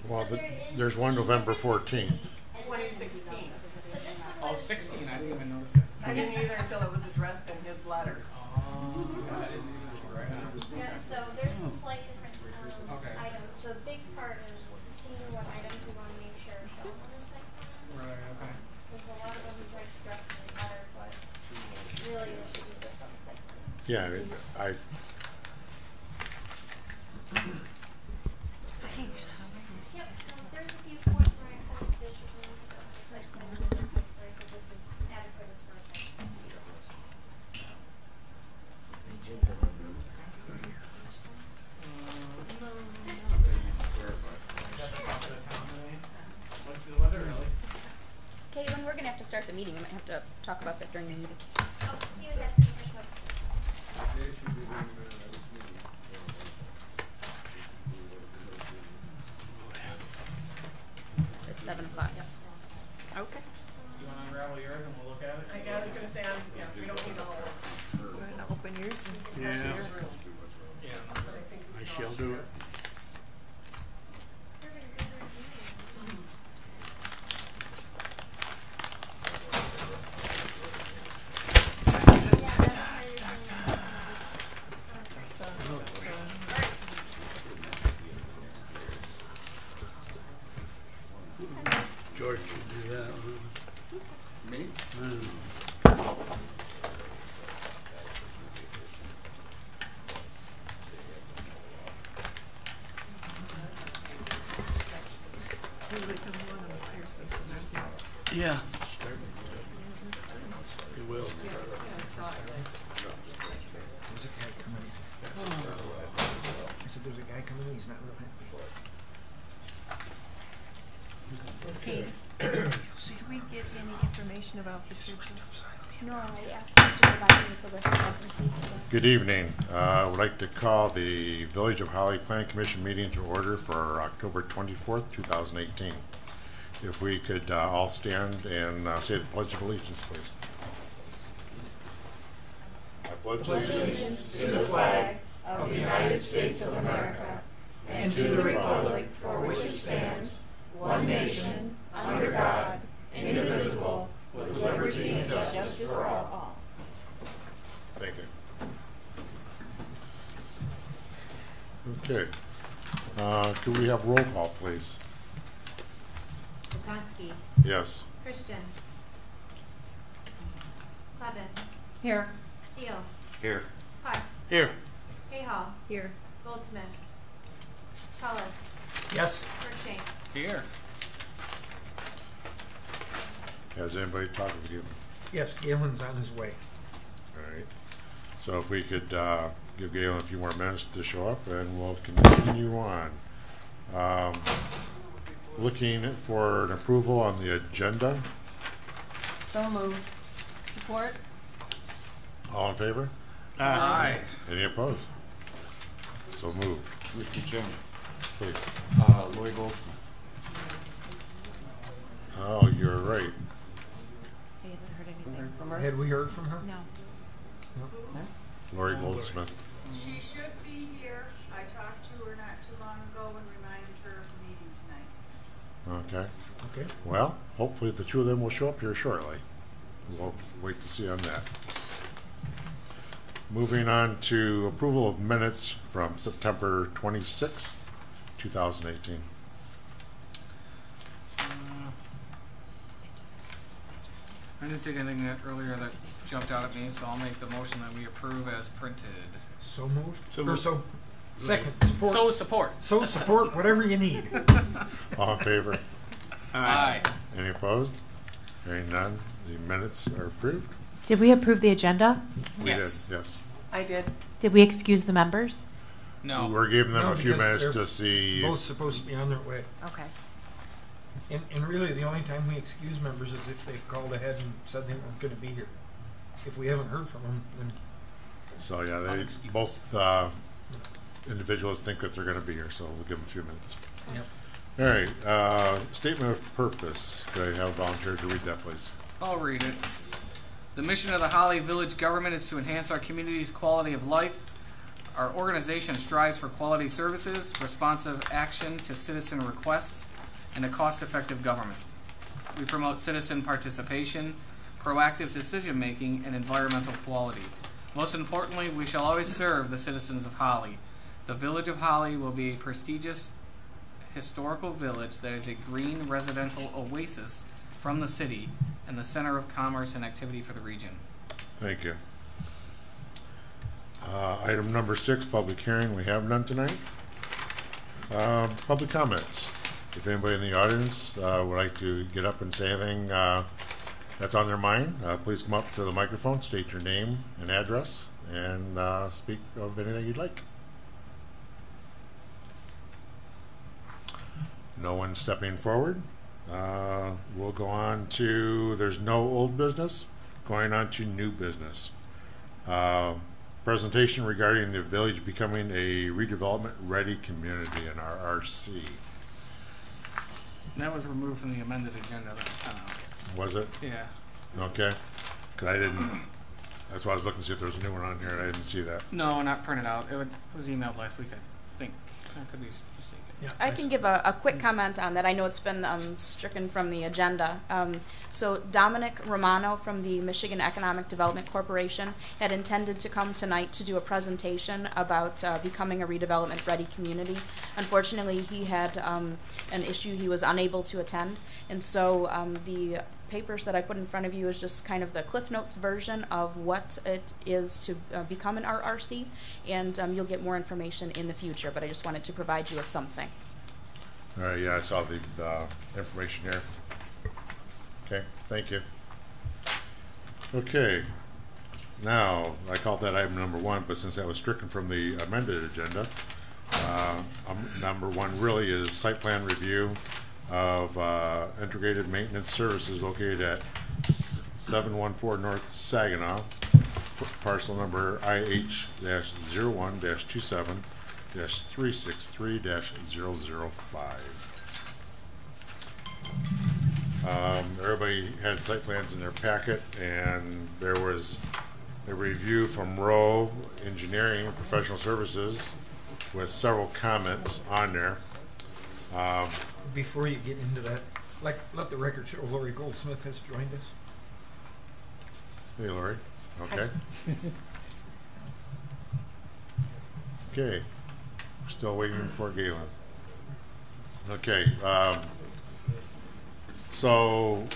Well, there's one November 14th. 2016. Oh, 16, I didn't even notice it. I didn't either until it was addressed in his letter. I didn't even write it. Yeah, so there's some slight different Okay. items. The big part is seeing what items we want to make sure are shown on the site plan. Right, okay. There's a lot of them we tried to address in the letter, but really it should be just on the site plan. Yeah, Yep, so there's a few points where I said additional the site plan, and then points where I said this is adequate as far as I can see. So. Was it really? Caitlin, we're going to have to start the meeting. We might have to talk about that during the meeting. Oh, he was asking for Schwartz. It's 7 o'clock. Yep. Okay. You want to unravel yours and we'll look at it? I was going to say, we don't need all of Go ahead and open yours and Yeah. share. Yeah. I shall do it. George should do that. Me? Yeah. He will. There's a guy coming. I said, there's a guy coming, he's not real happy. Okay. Should we get any information about the churches? No, I asked them to provide me with the list of conferences. Good evening. I would like to call the Village of Holly Plan Commission meeting to order for October 24th, 2018. If we could all stand and say the Pledge of Allegiance, please. I pledge allegiance To the flag of the United States of America and to the republic for which it stands, one nation, under God, indivisible, with liberty and justice for all. Thank you. Okay. Could we have roll call, please? Lukonsky, Yes. Christian, Clevin, Here. Steele, Here. Potts, Here. Hayhall, Here. Goldsmith, Cullis, Yes. Cruikshank. Here. Has anybody talked with you? Yes, Galen's on his way. All right. So if we could give Galen a few more minutes to show up, and we'll continue on. Looking for an approval on the agenda. So moved. Support? All in favor? Aye. Any opposed? So moved. Mr. Chairman, Please. Lori Goldsmith. Oh, you're right. I haven't heard anything from her. Had we heard from her? No. Lori Goldsmith. She should be here. I talked to her not too long ago and reminded her of the meeting tonight. Okay. Okay. Well, hopefully the two of them will show up here shortly. We'll wait to see on that. Moving on to approval of minutes from September 26th, 2018. I didn't see anything earlier that jumped out at me, so I'll make the motion that we approve as printed. So moved? So Or moved. so, second, support. So support. So support, whatever you need. All in favor? Aye. Any opposed? Hearing none, the minutes are approved. Did we approve the agenda? We Yes. did, yes. I did. Did we excuse the members? No. We're giving them No, a few because minutes they're to see. Both supposed to be on their way. Okay. And really, the only time we excuse members is if they've called ahead and said they weren't going to be here. If we haven't heard from them, then So yeah, they both individuals think that they're going to be here, so we'll give them a few minutes. yep. All right, statement of purpose. Could I have a volunteer to read that, please? I'll read it. The mission of the Holly Village government is to enhance our community's quality of life. Our organization strives for quality services, responsive action to citizen requests, and a cost-effective government. We promote citizen participation, proactive decision-making, and environmental quality. Most importantly, we shall always serve the citizens of Holly. The Village of Holly will be a prestigious historical village that is a green residential oasis from the city and the center of commerce and activity for the region. Thank you. Item number 6, public hearing. We have none tonight. Public comments. If anybody in the audience would like to get up and say anything that's on their mind, please come up to the microphone, state your name and address, and speak of anything you'd like. No one stepping forward. We'll go on to, there's no old business, going on to new business. Presentation regarding the village becoming a redevelopment ready community in our RC. And that was removed from the amended agenda that was sent out. Was it? Yeah. Okay. Because I didn't, that's why I was looking to see if there was a new one on here, and I didn't see that. No, not printed out. It was emailed last week, I think. I could be mistaken. Yeah, I can give a quick comment on that. I know it's been stricken from the agenda. So Dominic Romano from the Michigan Economic Development Corporation had intended to come tonight to do a presentation about becoming a redevelopment-ready community. Unfortunately, he had an issue. He was unable to attend. And so the papers that I put in front of you is just kind of the Cliff Notes version of what it is to become an RRC, and you'll get more information in the future, but I just wanted to provide you with something. All right, yeah, I saw the information here. Okay, thank you. Okay, now, I called that item number 1, but since that was stricken from the amended agenda, number 1 really is site plan review of integrated maintenance services located at 714 North Saginaw, parcel number IH-01-27-363-005. Everybody had site plans in their packet, and there was a review from Rowe Engineering Professional Services with several comments on there. Before you get into that, let the record show Lori Goldsmith has joined us. Hey, Lori. Okay. Okay. We're still waiting for Galen. Okay. So,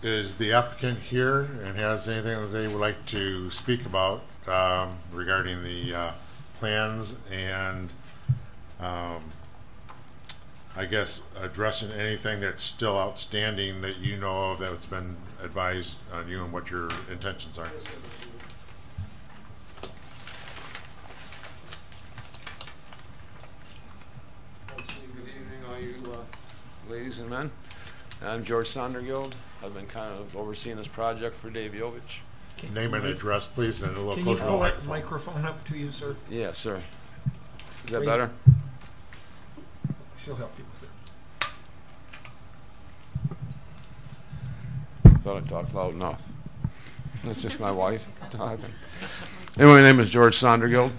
is the applicant here and has anything that they would like to speak about regarding the plans and I guess addressing anything that's still outstanding that you know of that's been advised on you and what your intentions are? Good evening, all you ladies and men. I'm George Sondergild. I've been kind of overseeing this project for Dave Jovich. Name and address, please, and a little Can you closer to the pull that microphone. microphone up to you, sir? Yes, sir. Is that Raise better? She'll help you with it. Thought I talked loud enough. That's just my wife talking. Anyway, my name is George Sondergild.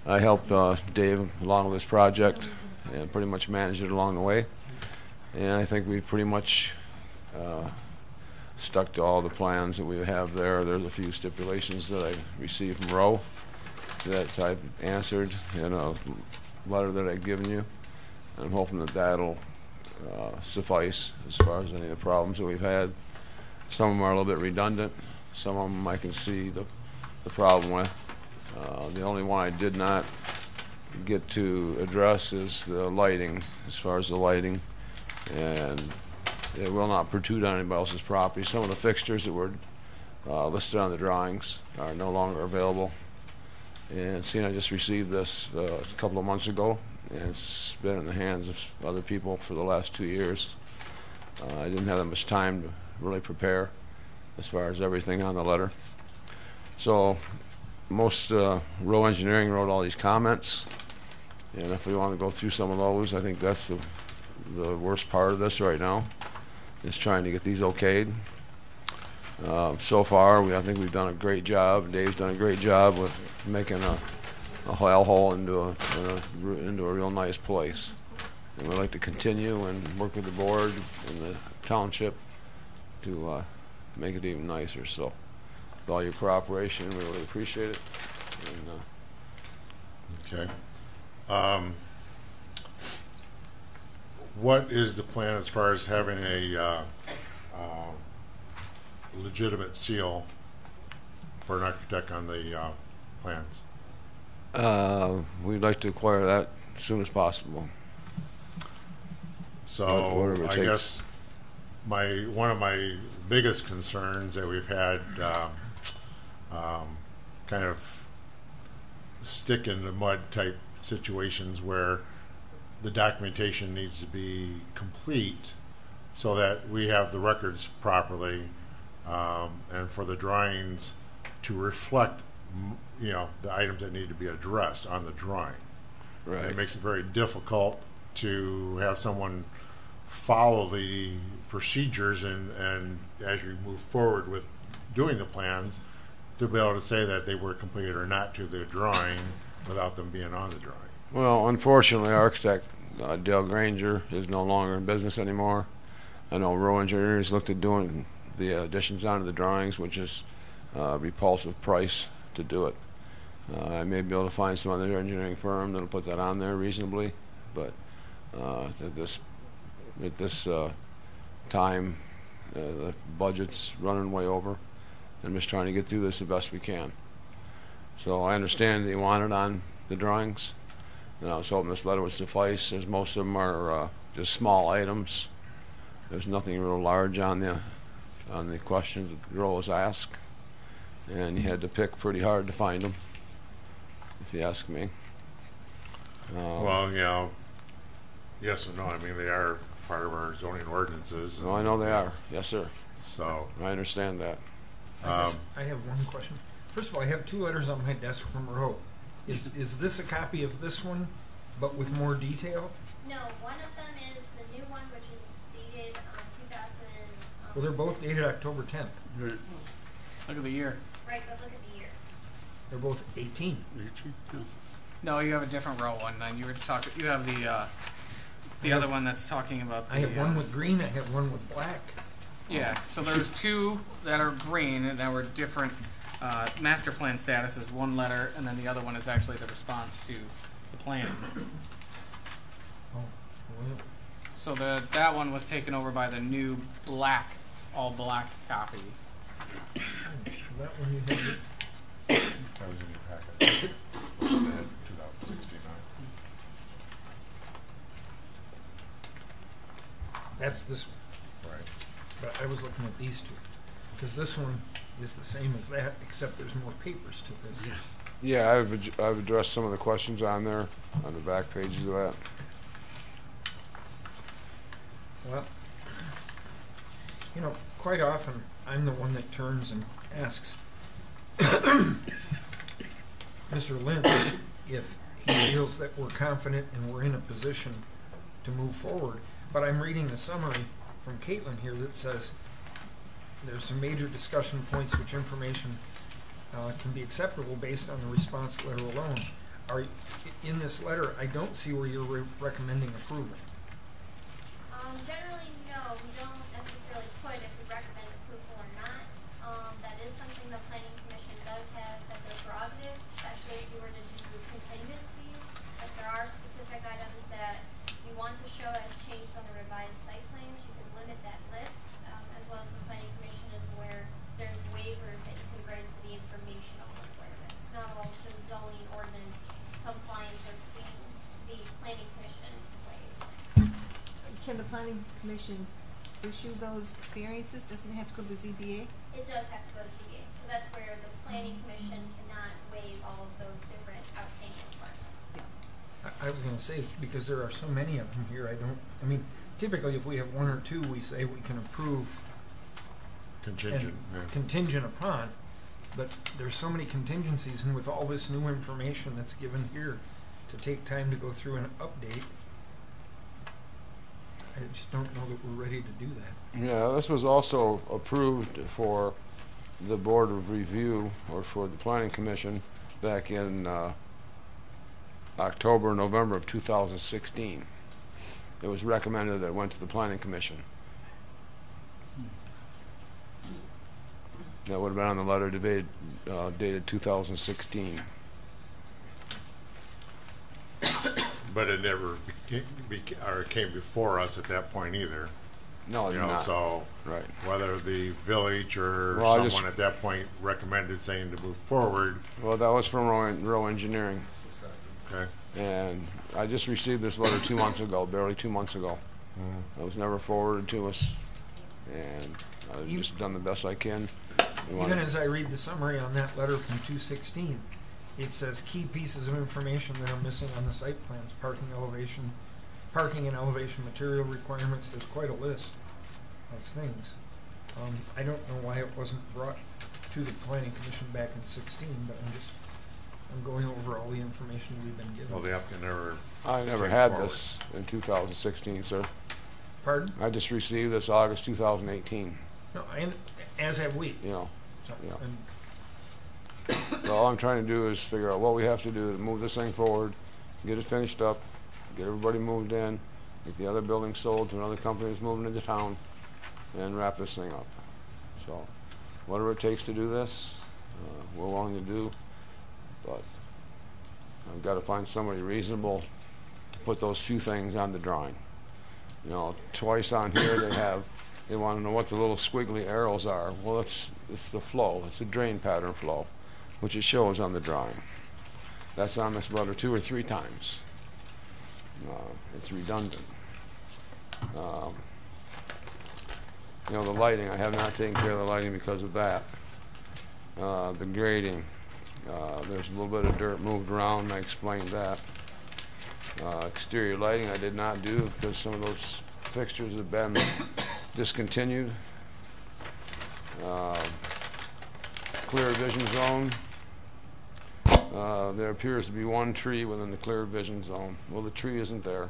I helped Dave along with this project and pretty much managed it along the way. And I think we pretty much stuck to all the plans that we have there. There's a few stipulations that I received from Rowe that I've answered in a letter that I've given you. I'm hoping that that'll suffice as far as any of the problems that we've had. Some of them are a little bit redundant. Some of them I can see the problem with. The only one I did not get to address is the lighting, as far as the lighting. And it will not protrude on anybody else's property. Some of the fixtures that were listed on the drawings are no longer available. And seeing I just received this a couple of months ago, and it's been in the hands of other people for the last 2 years. I didn't have that much time to really prepare as far as everything on the letter. So most Rowe Engineering wrote all these comments, and if we want to go through some of those, I think that's the worst part of this right now, is trying to get these okayed. So far, I think we've done a great job. Dave's done a great job with making a hellhole into a real nice place. And we'd like to continue and work with the board and the township to make it even nicer. So with all your cooperation, we really appreciate it. And, Okay. What is the plan as far as having a legitimate seal for an architect on the plans? we'd like to acquire that as soon as possible. So Whatever it I takes. guess one of my biggest concerns that we've had kind of stick in the mud type situations where the documentation needs to be complete so that we have the records properly and for the drawings to reflect the items that need to be addressed on the drawing. Right. And it makes it very difficult to have someone follow the procedures and as you move forward with doing the plans to be able to say that they were completed or not to the drawing without them being on the drawing. Well, unfortunately, architect Dale Granger is no longer in business anymore. I know Row Engineers looked at doing the additions onto the drawings, which is a repulsive price to do it. I may be able to find some other engineering firm that'll put that on there reasonably, but at this time, the budget's running way over. I'm just trying to get through this the best we can. So I understand that you want it on the drawings, and I was hoping this letter would suffice, as most of them are just small items. There's nothing real large on the questions that Roe was asked, and you had to pick pretty hard to find them, if you ask me. Well, yes and no. I mean, they are part of our zoning ordinances. Well, I know they are. Yes, sir. So I understand that. I have one question. First of all, I have two letters on my desk from Roe. Is this a copy of this one, but with more detail? No, one of them is the new one, which is dated 2000. Well, they're both dated October 10th. Look at the year. Right, but look at the year. They're both 18. No, you have a different row one. Then you were talking. You have the other one that's talking about. I have one with green. I have one with black. Yeah. So there's two that are green and that were different master plan status is one letter, and then the other one is actually the response to the plan. Oh, well, So that one was taken over by the new black, all black copy. that one you have. that was in your packet. 2016. That's this one. Right. But I was looking at these two. Because this one is the same as that, except there's more papers to this. Yeah, I've addressed some of the questions on there, on the back pages of that. Well, quite often I'm the one that turns and asks Mr. Lynch if he feels that we're confident and we're in a position to move forward. But I'm reading the summary from Caitlin here that says there's some major discussion points which information can be acceptable based on the response letter alone. In this letter, I don't see where you're recommending approval. Generally, no, we don't necessarily put if we recommend approval or not. That is something the Planning Commission does have at their prerogative, especially if you were to do contingencies. If there are specific items that you want to show as changed on the revised site plans, you can limit that list, as well as the Planning Commission is aware there's waivers that you can grant to the informational requirements. Not all to zoning ordinance compliance or things the Planning Commission waives. Can the planning commission issue those variances? Doesn't it have to go to ZBA? It does have to go to CBA, so that's where the planning commission cannot waive all of those different outstanding requirements. I was going to say, because there are so many of them here, typically if we have one or two, we say we can approve Contingent. and contingent upon, but there's so many contingencies, and with all this new information that's given here, to take time to go through and update, I just don't know that we're ready to do that. Yeah, this was also approved for the Board of Review, or for the Planning Commission, back in October, November of 2016. It was recommended that it went to the Planning Commission. That would have been on the letter dated 2016. But it never came before us at that point either. No, You you're know, not. so Right. whether the village or Well, I someone at that point recommended saying to move forward, Well, that was from Row Engineering. okay? And I just received this letter 2 months ago, barely 2 months ago. Mhm. It was never forwarded to us, and I've You- just done the best I can. We Even wanna- as I read the summary on that letter from 2/16, it says key pieces of information that are missing on the site plans, parking and elevation material requirements. There's quite a list of things. I don't know why it wasn't brought to the planning commission back in 16, but I'm going over all the information we've been given. Well, the applicant never, I never came had forward. this in 2016, sir. Pardon? I just received this August 2018, No, as have we. you know. So, Yeah. and So all I'm trying to do is figure out what we have to do to move this thing forward, get it finished up, get everybody moved in, get the other building sold to another company that's moving into town, and wrap this thing up. So whatever it takes to do this, we're willing to do, but I've got to find somebody reasonable to put those few things on the drawing. You know, twice on here they want to know what the little squiggly arrows are. Well, it's the flow. It's a drain pattern flow, which it shows on the drawing. That's on this letter 2 or 3 times. It's redundant. You know, the lighting, I have not taken care of the lighting because of that. The grading, there's a little bit of dirt moved around, I explained that. Exterior lighting I did not do because some of those fixtures have been discontinued. Clear vision zone. There appears to be one tree within the clear vision zone. Well, the tree isn't there.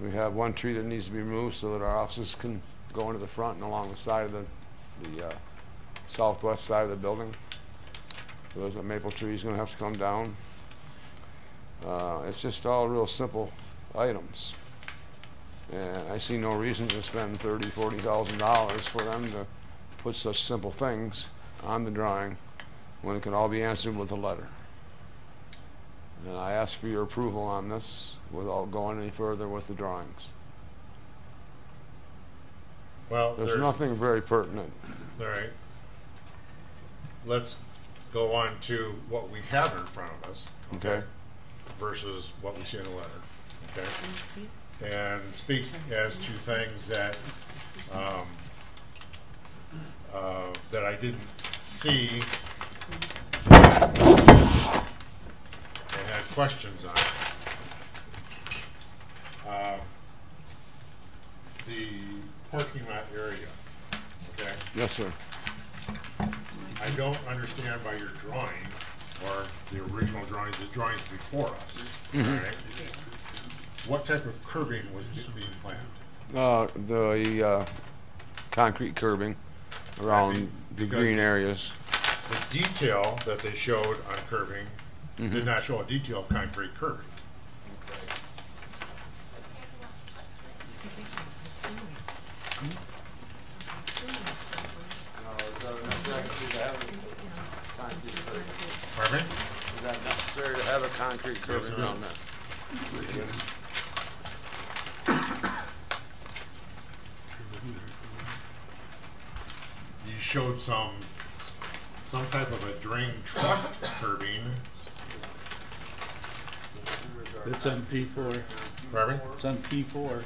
We have one tree that needs to be removed so that our offices can go into the front and along the side of the southwest side of the building. So there's a maple tree is going to have to come down. It's just all real simple items. And I see no reason to spend $30,000, $40,000 for them to put such simple things on the drawing when it can all be answered with a letter. And I ask for your approval on this without going any further with the drawings. well, There's nothing very pertinent. All right. Let's go on to what we have in front of us. Okay? Versus what we see in the letter, okay? And speak as to things that that I didn't see and had questions on. The parking lot area, okay? Yes, sir. I don't understand by your drawing, or the original drawings, the drawings before us, all right? What type of curbing was being planned? The concrete curbing around the Because green areas. The detail that they showed on curbing did not show a detail of concrete curbing. Pardon me? Is that necessary to have a concrete curbing it around is. that? Yes. You showed some type of a drain truck curbing. It's on P4. Pardon me? It's on P4.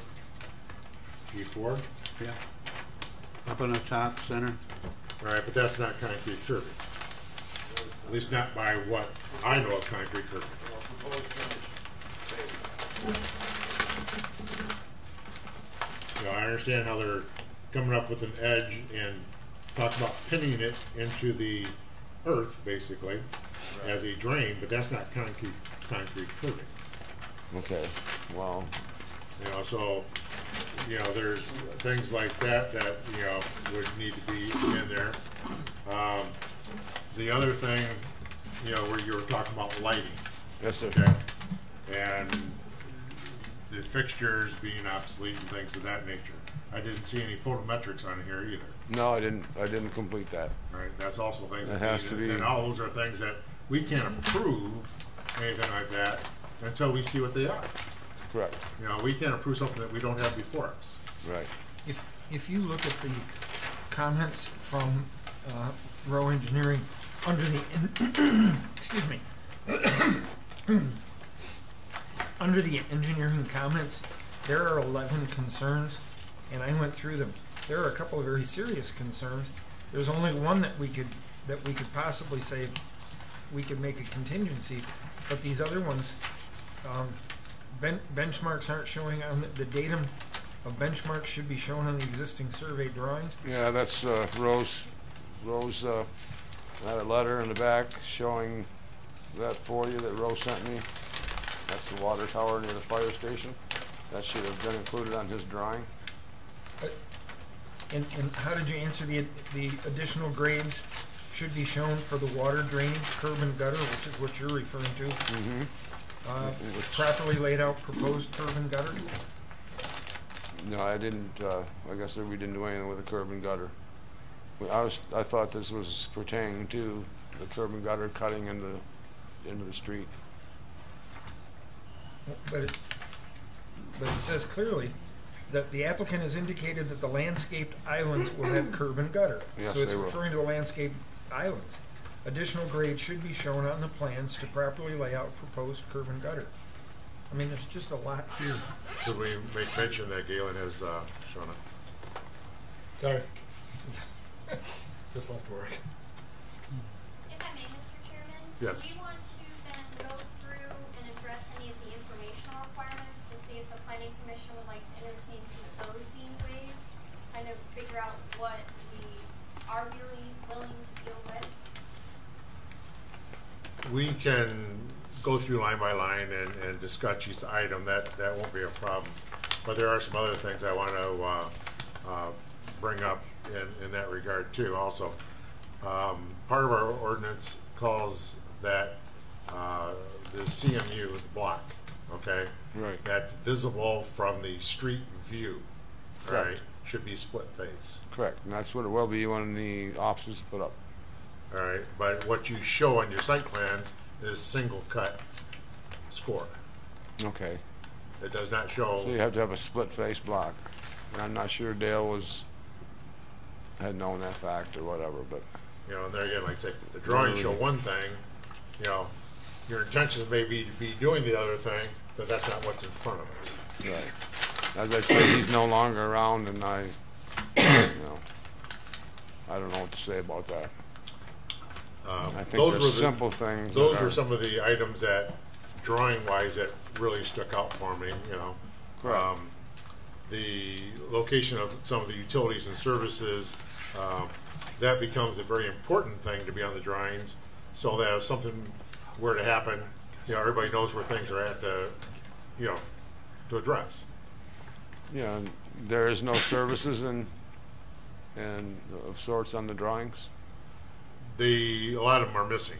P4? Yeah. Up on the top center. All right, but that's not concrete curbing. At least not by what I know of concrete curbing. You know, I understand how they're coming up with an edge and talk about pinning it into the earth, basically, as a drain, but that's not concrete curbing. Okay, well, You know, so, you know, there's things like that, you know, would need to be in there. The other thing you know, where you were talking about lighting. Yes, sir. Okay. And the fixtures being obsolete and things of that nature. I didn't see any photometrics on here either. No, I didn't complete that. Right, that's also things That that has need, to be- and all those are things that we can't approve anything like that until we see what they are. Correct. You know, we can't approve something that we don't have before us. Right. If you look at the comments from Rowe Engineering under the excuse me under the engineering comments, there are 11 concerns, and I went through them. There are a couple of very serious concerns. There's only one that we could possibly say we could make a contingency, but these other ones, benchmarks aren't showing on the datum of benchmarks should be shown on the existing survey drawings. Yeah, that's Rose had a letter in the back showing that for you that Rose sent me. That's the water tower near the fire station. That should have been included on his drawing. And how did you answer the additional grades should be shown for the water drainage, curb and gutter, which is what you're referring to? Mm-hmm. Properly laid out proposed curb and gutter? No, I didn't. I guess we didn't do anything with the curb and gutter. I thought this was pertaining to the curb and gutter cutting into the street. But it says clearly that the applicant has indicated that the landscaped islands will have curb and gutter. Yes, so it's they will. referring to the landscaped islands. Additional grades should be shown on the plans to properly lay out proposed curb and gutter. I mean, there's just a lot here. Should we make mention that Galen has shown it? Sorry. Just left work. If I may, Mr. Chairman? Yes. Do we want to then go through and address any of the informational requirements to see if the planning commission would like to entertain some of those being waived? Kind of figure out what we are really willing to deal with? We can go through line by line and discuss each item. That won't be a problem. But there are some other things I want to bring up in that regard too. Also, part of our ordinance calls that the CMU block, okay, Right. that's visible from the street view, Correct. right, should be split face. Correct. And that's what it will be when the offices put up. All right, but what you show on your site plans is single cut score. Okay. It does not show. So you have to have a split face block. And I'm not sure Dale had known that fact or whatever, but You know, and there again, like I say, the drawings show one thing, you know, your intentions may be to be doing the other thing, but that's not what's in front of us. right. As I said, he's no longer around, and I don't know what to say about that. I think Those there's simple things. Those that were are- some of the items that, drawing-wise, that really stuck out for me, you know. Correct. The location of some of the utilities and services, that becomes a very important thing to be on the drawings, so that if something were to happen, you know, everybody knows where things are at to, you know, to address. Yeah, and there is no services and of sorts on the drawings. A lot of them are missing,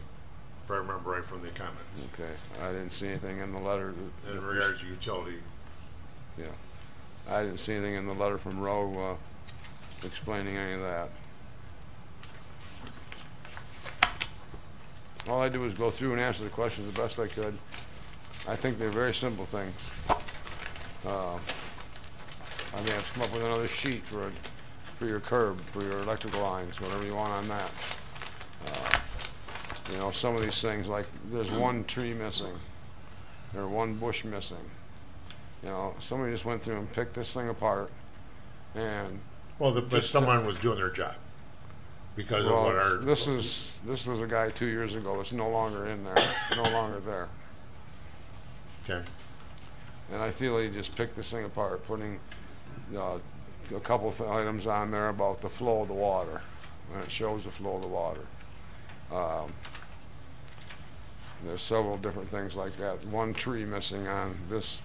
if I remember right from the comments, Okay, I didn't see anything in the letter. in regards to utility. Yeah, I didn't see anything in the letter from Roe explaining any of that. All I did was go through and answer the questions the best I could. I think they're very simple things. I may have to come up with another sheet for your curb, for your electrical lines, whatever you want on that. You know, some of these things, like there's one tree missing, or one bush missing. You know, somebody just went through and picked this thing apart, and Well, but Just, someone was doing their job because of well, what our. this was a guy 2 years ago that's no longer in there, no longer there. Okay. And I feel he just picked this thing apart, putting a couple of items on there about the flow of the water, and it shows the flow of the water. There's several different things like that. One tree missing on this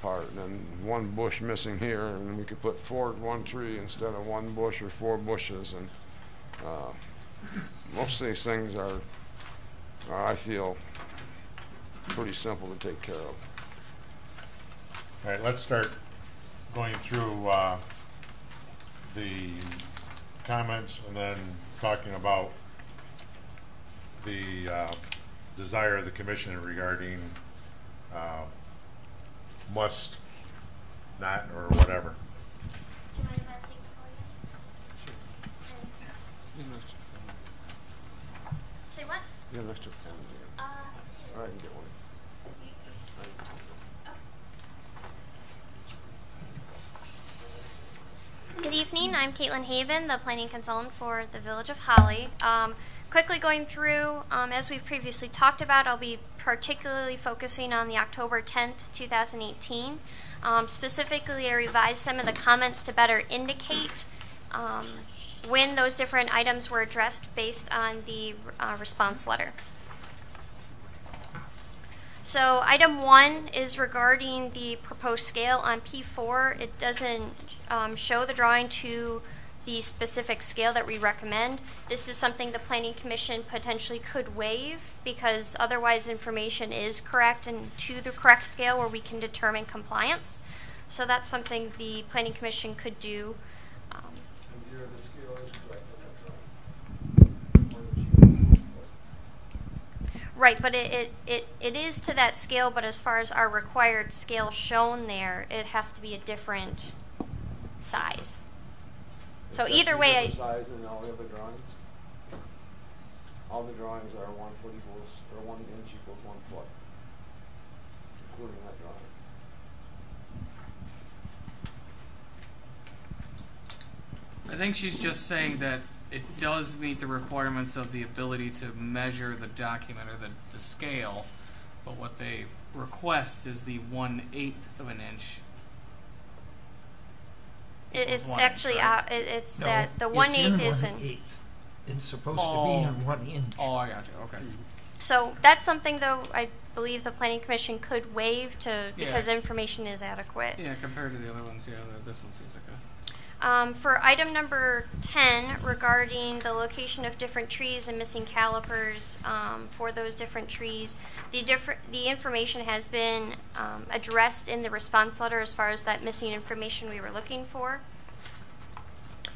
part, and then one bush missing here, and we could put one tree instead of one bush or 4 bushes. And most of these things are I feel pretty simple to take care of. All right, let's start going through the comments and then talking about the desire of the commission regarding must, not, or whatever. Do you mind if I take the podium? Say what? You have an extra pen there. All right, you get one. Good evening. I'm Caitlin Haven, the planning consultant for the Village of Holly. Quickly going through, as we've previously talked about, I'll be particularly focusing on the October 10th, 2018. Specifically, I revised some of the comments to better indicate when those different items were addressed based on the response letter. So item 1 is regarding the proposed scale on P4. It doesn't show the drawing to the specific scale that we recommend. This is something the Planning Commission potentially could waive because otherwise information is correct and to the correct scale where we can determine compliance. So that's something the Planning Commission could do. The scale is correct. Right, but it is to that scale, but as far as our required scale shown there, it has to be a different size. So either way, size than all the other drawings. All the drawings are 1 foot equals, or 1 inch equals 1 foot, including that drawing. I think she's just saying that it does meet the requirements of the ability to measure the document or the scale, but what they request is the 1/8 of an inch. it's one actually inch, right? it's No, that the it's 1/8 in isn't. 1/8. It's supposed to be in 1 inch. Oh, I got you. Okay. So that's something, though, I believe the Planning Commission could waive because Yeah. information is adequate. Yeah, compared to the other ones, yeah, this one seems like a. For item number 10, regarding the location of different trees and missing calipers for those different trees, the information has been addressed in the response letter as far as that missing information we were looking for.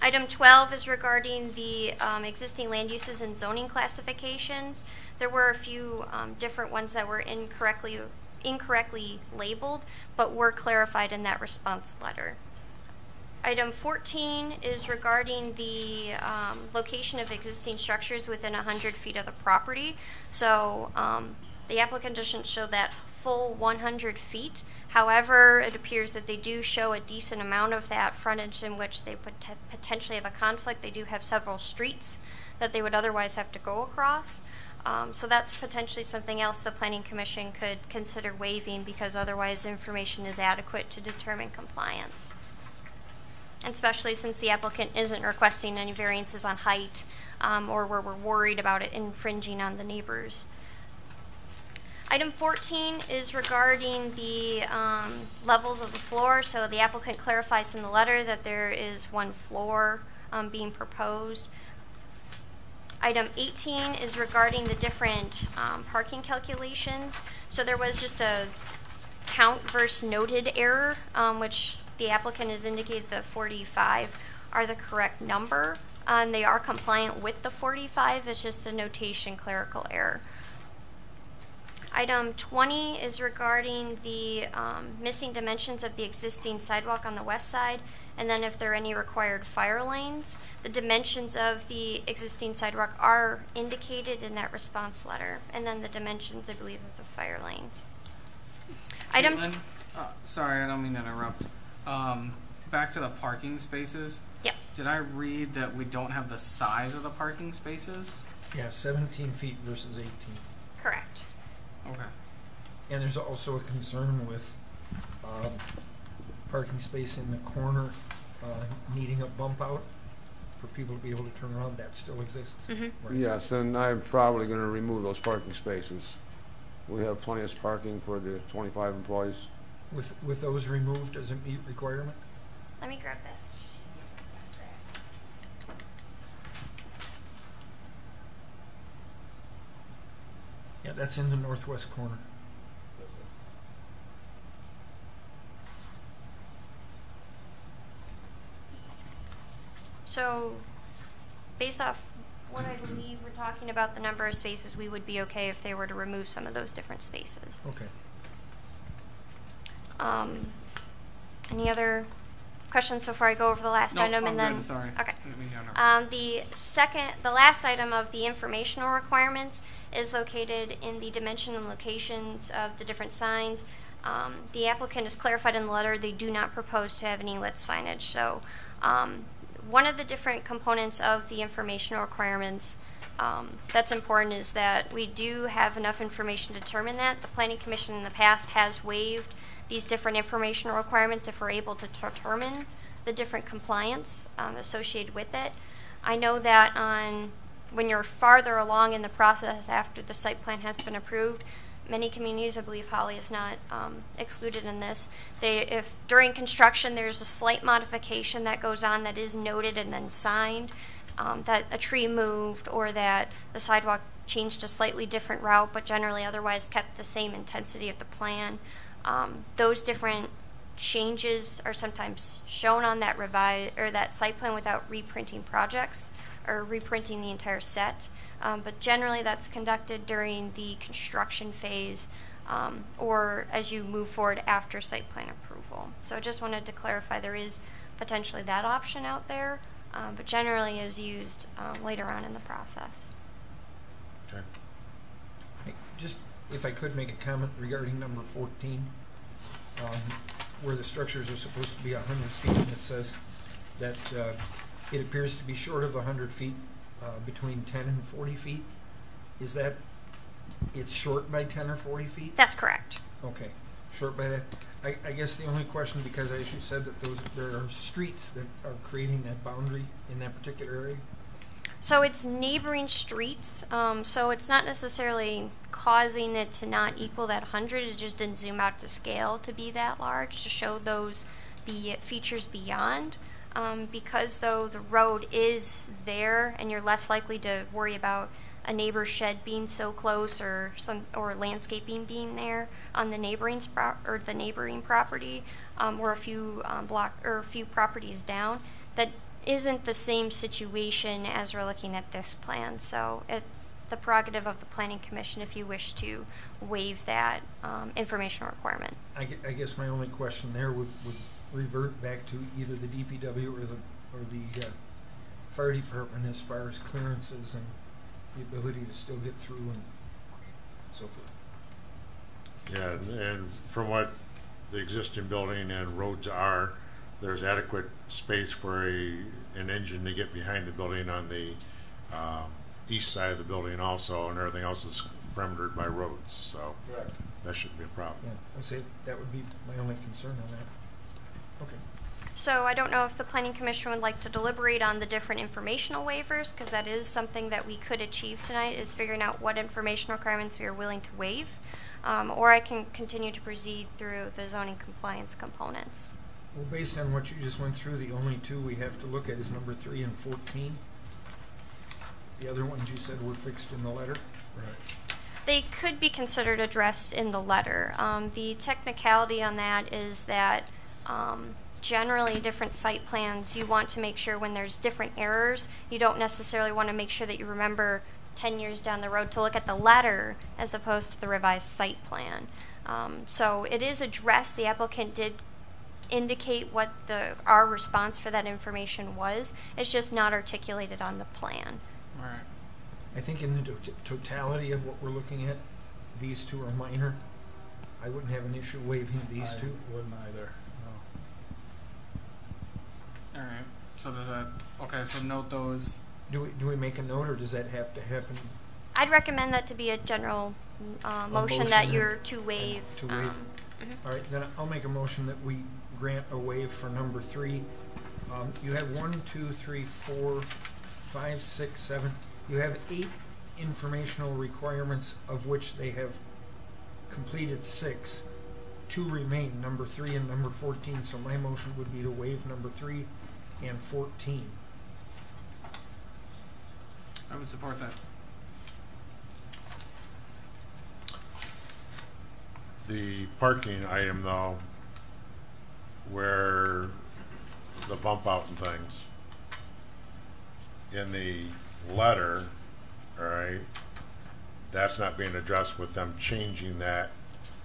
Item 12 is regarding the existing land uses and zoning classifications. There were a few different ones that were incorrectly labeled, but were clarified in that response letter. Item 14 is regarding the location of existing structures within 100 feet of the property. So the applicant doesn't show that full 100 feet. However, it appears that they do show a decent amount of that frontage in which they potentially have a conflict. They do have several streets that they would otherwise have to go across. So that's potentially something else the Planning Commission could consider waiving because otherwise information is adequate to determine compliance. And especially since the applicant isn't requesting any variances on height or where we're worried about it infringing on the neighbors. Item 14 is regarding the levels of the floor. So the applicant clarifies in the letter that there is one floor being proposed. Item 18 is regarding the different parking calculations. So there was just a count versus noted error, which the applicant has indicated the 45 are the correct number. And they are compliant with the 45. It's just a notation clerical error. Item 20 is regarding the missing dimensions of the existing sidewalk on the west side, and then if there are any required fire lanes. The dimensions of the existing sidewalk are indicated in that response letter, and then the dimensions, I believe, of the fire lanes. Caitlin, sorry, I don't mean to interrupt. Back to the parking spaces. Yes. Did I read that we don't have the size of the parking spaces? Yeah, 17 feet versus 18. Correct. Okay. And there's also a concern with parking space in the corner needing a bump out for people to be able to turn around. That still exists. Mm-hmm. Right. Yes, and I'm probably going to remove those parking spaces. We have plenty of parking for the 25 employees. With those removed, does it meet requirement? Let me grab that. That's in the northwest corner. So, based off what I believe we're talking about the number of spaces, we would be okay if they were to remove some of those different spaces. Okay. Any other questions before I go over the last Nope, item? I'm And then good, sorry. Okay. Didn't mean to interrupt. The last item of the informational requirements is located in the dimension and locations of the different signs. The applicant has clarified in the letter they do not propose to have any lit signage. So, one of the different components of the informational requirements that's important is that we do have enough information to determine that. The Planning Commission in the past has waived these different informational requirements if we're able to determine the different compliance associated with it. I know that when you're farther along in the process after the site plan has been approved, many communities, I believe Holly is not excluded in this, if during construction there's a slight modification that goes on that is noted and then signed, that a tree moved or that the sidewalk changed a slightly different route but generally otherwise kept the same intensity of the plan, those different changes are sometimes shown on that that site plan without reprinting projects or reprinting the entire set. But generally that's conducted during the construction phase or as you move forward after site plan approval. So I just wanted to clarify there is potentially that option out there, but generally is used later on in the process. Okay. Just, if I could make a comment regarding number 14, where the structures are supposed to be 100 feet, and it says that it appears to be short of 100 feet, between 10 and 40 feet. Is that, it's short by 10 or 40 feet? That's correct. Okay, short by that. I guess the only question, because as you said that there are streets that are creating that boundary in that particular area? So it's neighboring streets, so it's not necessarily causing it to not equal that 100. It just didn't zoom out to scale to be that large to show those features beyond. Because though the road is there and you're less likely to worry about a neighbor's shed being so close or landscaping being there on the neighboring property or a few properties down, that isn't the same situation as we're looking at this plan. So it's the prerogative of the Planning Commission if you wish to waive that informational requirement. I guess my only question there would revert back to either the DPW or the fire department as far as clearances and the ability to still get through and so forth. Yeah, and from what the existing building and roads are, there's adequate space for an engine to get behind the building on the east side of the building also, and everything else is perimetered by roads, so that shouldn't be a problem. Yeah, I'd say that would be my only concern on that. Okay. So I don't know if the Planning Commission would like to deliberate on the different informational waivers, because that is something that we could achieve tonight, is figuring out what information requirements we are willing to waive, or I can continue to proceed through the zoning compliance components. Well, based on what you just went through, the only two we have to look at is number 3 and 14. The other ones you said were fixed in the letter? Right. They could be considered addressed in the letter. The technicality on that is that generally different site plans, you want to make sure when there's different errors, you don't necessarily want to make sure that you remember 10 years down the road to look at the letter as opposed to the revised site plan. So it is addressed. The applicant did indicate what our response for that information was. It's just not articulated on the plan. All right. I think in the totality of what we're looking at, these two are minor. I wouldn't have an issue waiving these two. Wouldn't either. All right. So does that? Okay. So note those. Do we make a note, or does that have to happen? I'd recommend that to be a general motion that you're to waive. To waive. All right, then I'll make a motion that we grant a waive for number 3. You have 1, 2, 3, 4, 5, 6, 7. You have 8 informational requirements, of which they have completed 6. 2 remain, number 3 and number 14. So my motion would be to waive number 3 and 14. I would support that. The parking item though, where the bump out and things, in the letter, all right, that's not being addressed with them changing that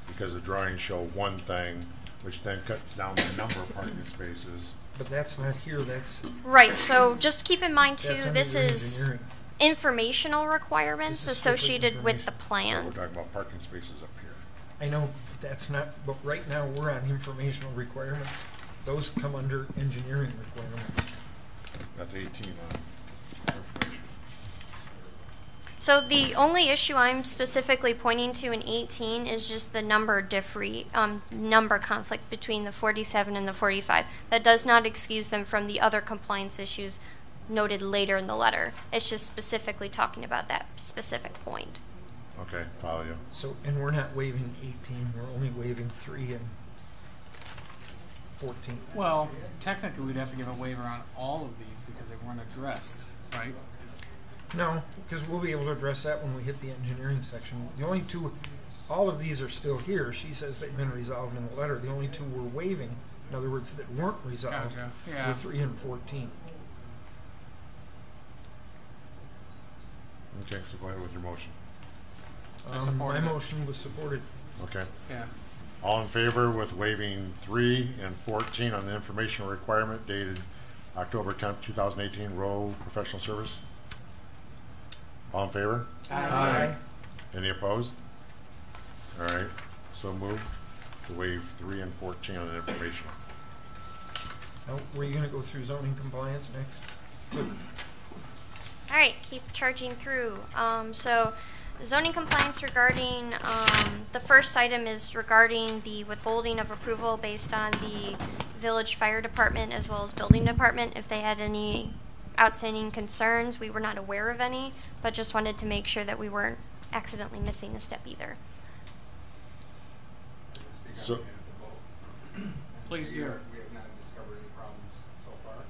because the drawings show one thing, which then cuts down the number of parking spaces. But that's not here, that's, Right, so just keep in mind too, that's under this the is engineering. informational requirements This is strictly associated with the information. We're plans. talking about parking spaces up here. I know, that's not, but right now, we're on informational requirements. Those come under engineering requirements. That's 18 on information. So the only issue I'm specifically pointing to in 18 is just the number number conflict between the 47 and the 45. That does not excuse them from the other compliance issues noted later in the letter. It's just specifically talking about that specific point. Okay, follow you. So, and we're not waiving 18, we're only waiving 3 and 14. Well, technically, we'd have to give a waiver on all of these because they weren't addressed, right? No, because we'll be able to address that when we hit the engineering section. The only two, all of these are still here. She says they've been resolved in the letter. The only two we're waiving, in other words, that weren't resolved, Gotcha. Yeah. were 3 and 14. Okay, so go ahead with your motion. I supported My it. motion was supported. Okay. Yeah. All in favor with waiving 3 and 14 on the informational requirement dated October 10th, 2018, row professional service? All in favor? Aye. Any opposed? All right, so moved to waive 3 and 14 on the informational. Now, were you going to go through zoning compliance next? Good. All right, keep charging through. So zoning compliance regarding, the first item is regarding the withholding of approval based on the village fire department as well as building department. If they had any outstanding concerns, we were not aware of any, but just wanted to make sure that we weren't accidentally missing a step either. So, Please do. We have not discovered any problems so far.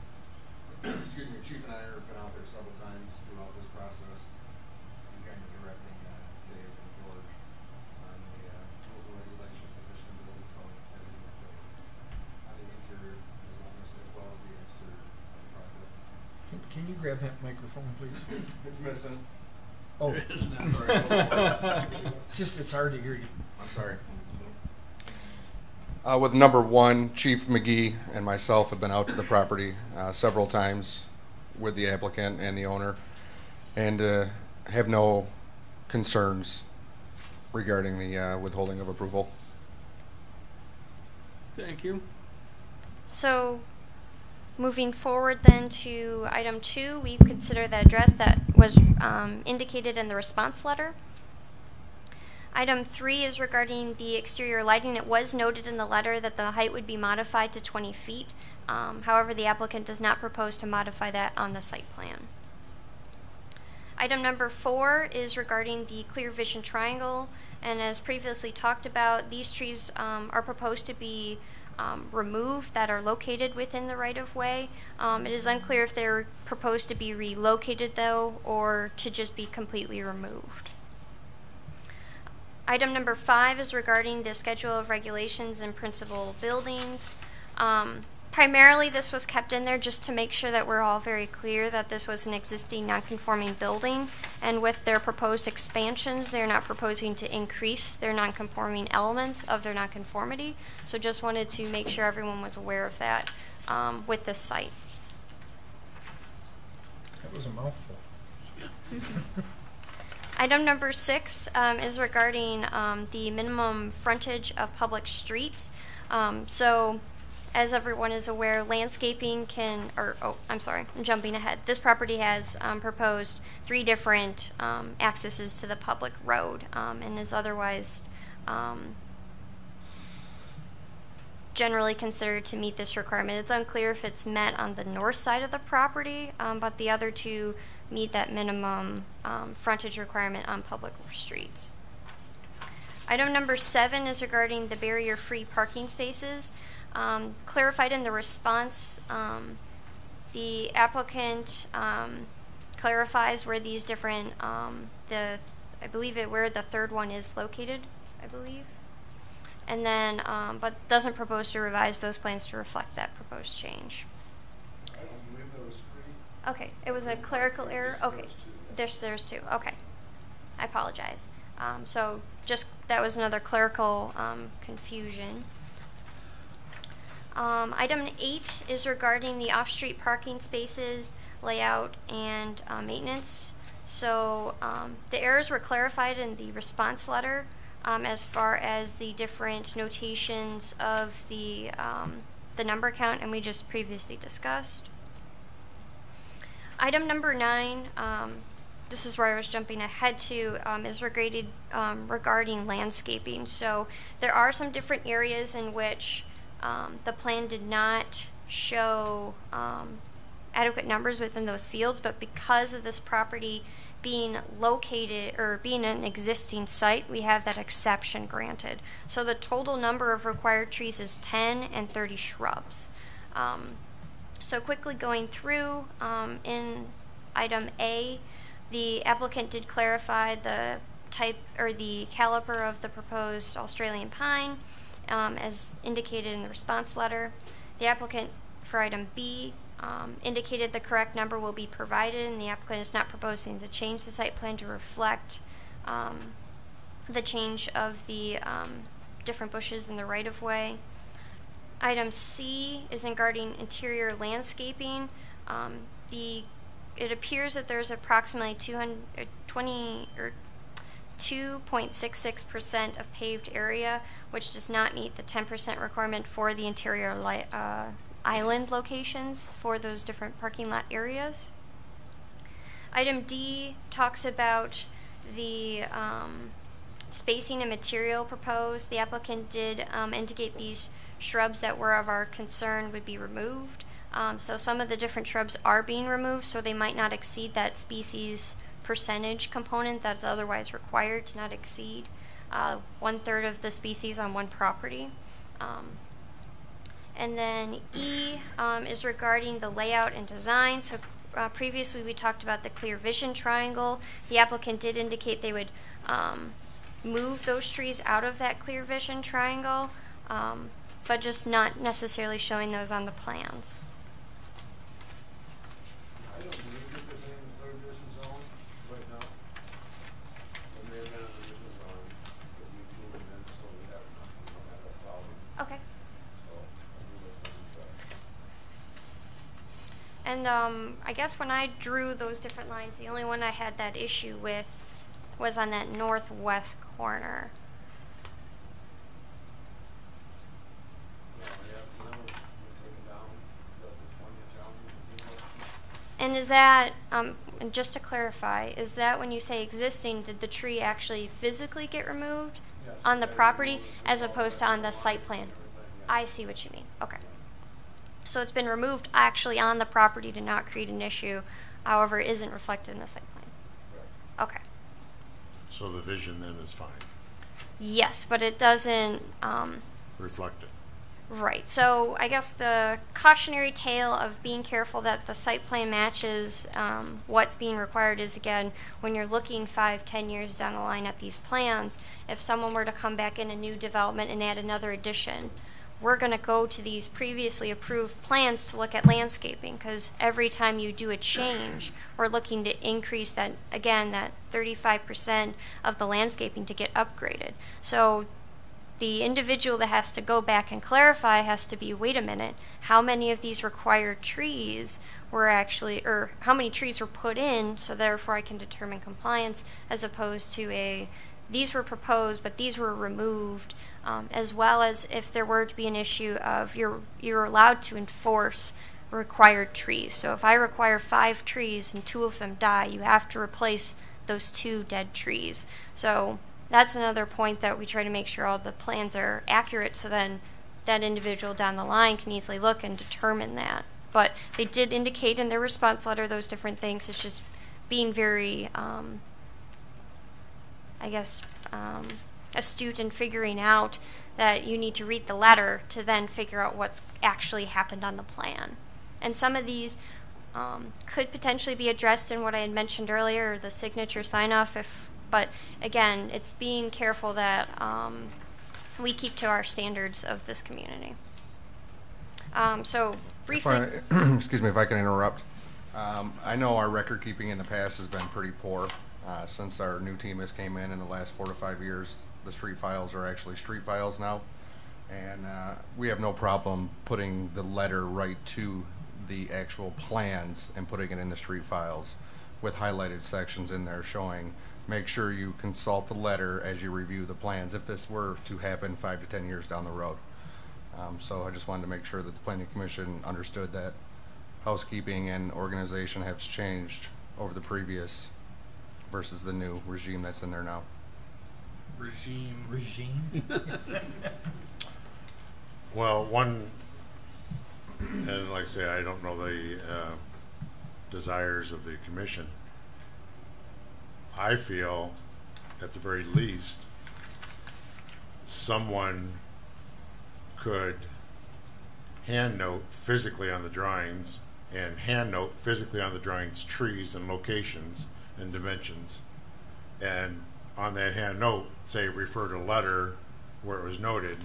Excuse me, Chief and I have been out there several times throughout this process, and kind of directing Dave and George on the rules and regulations of Michigan Building Code as we move forward. On the interior as well as the exterior of the project. Can you grab that microphone, please? It's missing. Oh, Sorry. it's just, it's hard to hear you. I'm sorry. With number 1, Chief McGee and myself have been out to the property several times with the applicant and the owner, and have no concerns regarding the withholding of approval. Thank you. So moving forward then to item 2, we consider the address that was indicated in the response letter. Item 3 is regarding the exterior lighting. It was noted in the letter that the height would be modified to 20 feet. However, the applicant does not propose to modify that on the site plan. Item number 4 is regarding the clear vision triangle. And as previously talked about, these trees are proposed to be removed that are located within the right-of-way. It is unclear if they're proposed to be relocated, though, or to just be completely removed. Item number 5 is regarding the schedule of regulations and principal buildings. Primarily, this was kept in there just to make sure that we're all very clear that this was an existing non-conforming building, and with their proposed expansions, they're not proposing to increase their non-conforming elements of their non-conformity. So just wanted to make sure everyone was aware of that with this site. That was a mouthful. Item number 6 is regarding the minimum frontage of public streets. So, as everyone is aware, landscaping can, I'm jumping ahead. This property has proposed 3 different accesses to the public road and is otherwise generally considered to meet this requirement. It's unclear if it's met on the north side of the property, but the other 2 meet that minimum frontage requirement on public streets. Item number 7 is regarding the barrier-free parking spaces. Clarified in the response, the applicant clarifies where these different, I believe where the third one is located, I believe. and then, but doesn't propose to revise those plans to reflect that proposed change. I don't believe there was three. Okay, it was a clerical error? Okay, there's two, okay. I apologize. So just, that was another clerical confusion. Item 8 is regarding the off-street parking spaces, layout, and maintenance. So the errors were clarified in the response letter as far as the different notations of the number count, and we just previously discussed. Item number 9, this is where I was jumping ahead to, is regarding landscaping. So there are some different areas in which the plan did not show adequate numbers within those fields, but because of this property being located or being an existing site, we have that exception granted. So the total number of required trees is 10 and 30 shrubs. So quickly going through, in item A, the applicant did clarify the type or the caliper of the proposed Australian pine, as indicated in the response letter. The applicant for item B indicated the correct number will be provided, and the applicant is not proposing to change the site plan to reflect the change of the different bushes in the right-of-way. Item C is regarding interior landscaping. It appears that there's approximately 2.66% of paved area, which does not meet the 10% requirement for the interior island locations for those different parking lot areas. Item D talks about the spacing and material proposed. The applicant did indicate these shrubs that were of our concern would be removed. So some of the different shrubs are being removed, so they might not exceed that species percentage component that's otherwise required to not exceed 1/3 of the species on one property. And then E is regarding the layout and design. So previously we talked about the clear vision triangle. The applicant did indicate they would move those trees out of that clear vision triangle, but just not necessarily showing those on the plans. I don't believe that there's any in the clear vision zone right now. There may have been a vision zone that we moved in, so we don't have that problem. Okay. So I think that's what we've got. And I guess when I drew those different lines, the only one I had that issue with was on that northwest corner. And is that, and just to clarify, is that when you say existing, did the tree actually physically get removed on the property as opposed to on the site plan? I see what you mean. Okay. So it's been removed actually on the property to not create an issue, however, it isn't reflected in the site plan. Okay. So the vision then is fine, Yes, but it doesn't, reflected. right. So I guess the cautionary tale of being careful that the site plan matches what's being required is, again, when you're looking 5-10 years down the line at these plans, if someone were to come back in a new development and add another addition, we're going to go to these previously approved plans to look at landscaping, because every time you do a change, we're looking to increase that, again, that 35% of the landscaping to get upgraded. So the individual that has to go back and clarify has to be, wait a minute, how many of these required trees were actually, or how many trees were put in, so therefore I can determine compliance, as opposed to these were proposed, but these were removed, as well as if there were to be an issue of you're allowed to enforce required trees. So if I require 5 trees and 2 of them die, you have to replace those 2 dead trees. So that's another point that we try to make sure all the plans are accurate, so then that individual down the line can easily look and determine that. But they did indicate in their response letter those different things. It's just being very, astute in figuring out that you need to read the letter to then figure out what's actually happened on the plan. And some of these could potentially be addressed in what I had mentioned earlier, the signature sign-off, but again, it's being careful that we keep to our standards of this community. So briefly, Excuse me if I can interrupt. I know our record keeping in the past has been pretty poor. Since our new team has came in the last 4 to 5 years, the street files are actually street files now. And we have no problem putting the letter right to the actual plans and putting it in the street files with highlighted sections in there showing, make sure you consult the letter as you review the plans if this were to happen 5 to 10 years down the road. So I just wanted to make sure that the Planning Commission understood that housekeeping and organization has changed over the previous versus the new regime that's in there now. Regime? Well, one, and like I say, I don't know the desires of the commission. I feel, at the very least, someone could hand note physically on the drawings and hand note physically on the drawings trees and locations and dimensions, and on that hand note say refer to letter where it was noted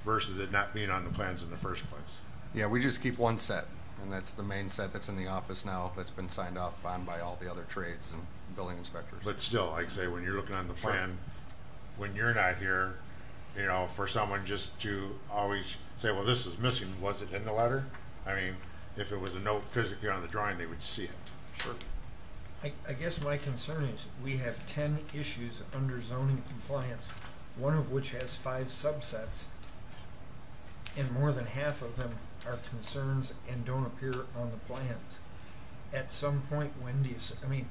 versus it not being on the plans in the first place. Yeah, we just keep one set, and that's the main set that's in the office now that's been signed off on by all the other trades and building inspectors. But still, like I say, when you're looking on the plan, when you're not here, you know, for someone just to always say, well, this is missing, was it in the letter? I mean, if it was a note physically on the drawing, they would see it. Sure. I guess my concern is we have 10 issues under zoning compliance, one of which has 5 subsets, and more than half of them are concerns and don't appear on the plans. At some point, when do you say, I mean,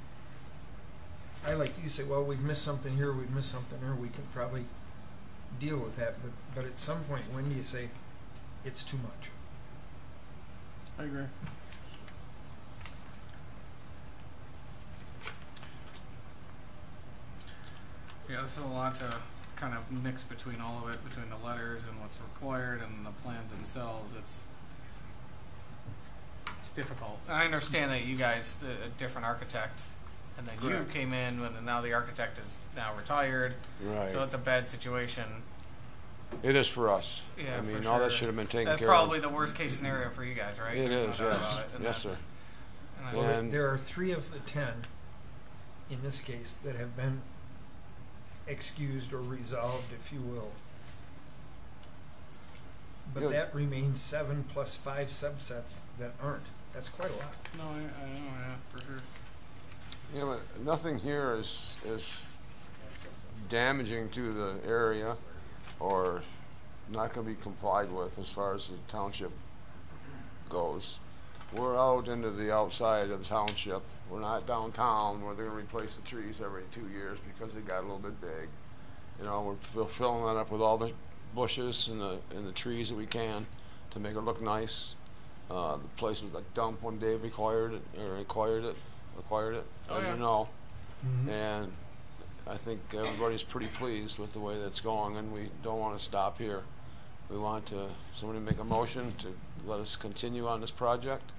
I like you say, well, we've missed something here, we've missed something there, we can probably deal with that, but at some point, when do you say it's too much? I agree. Yeah, this is a lot to kind of mix between all of it, between the letters and what's required and the plans themselves. It's difficult. I understand that you guys, a different architect, and then you came in and now the architect is now retired. Right. So it's a bad situation. It is for us. Yeah, I mean, for all that sure. should have been taken That's care probably of. the worst case scenario for you guys, right? It There's is, no doubt yes. about it, and Yes, that's- sir. and I- Well, And- there are 3 of the 10 in this case that have been excused or resolved, if you will. But Yeah. that remains 7 plus 5 subsets that aren't. That's quite a lot. No, I know, yeah, for sure. Yeah, but nothing here is damaging to the area or not going to be complied with as far as the township goes. We're out into the outside of the township. We're not downtown where they're going to replace the trees every 2 years because they got a little bit big. You know, we're filling that up with all the bushes and the trees that we can to make it look nice. The place was a dump when Dave acquired it, Oh, as yeah. you know. And I think everybody's pretty pleased with the way that's going, and we don't want to stop here. We want somebody make a motion to let us continue on this project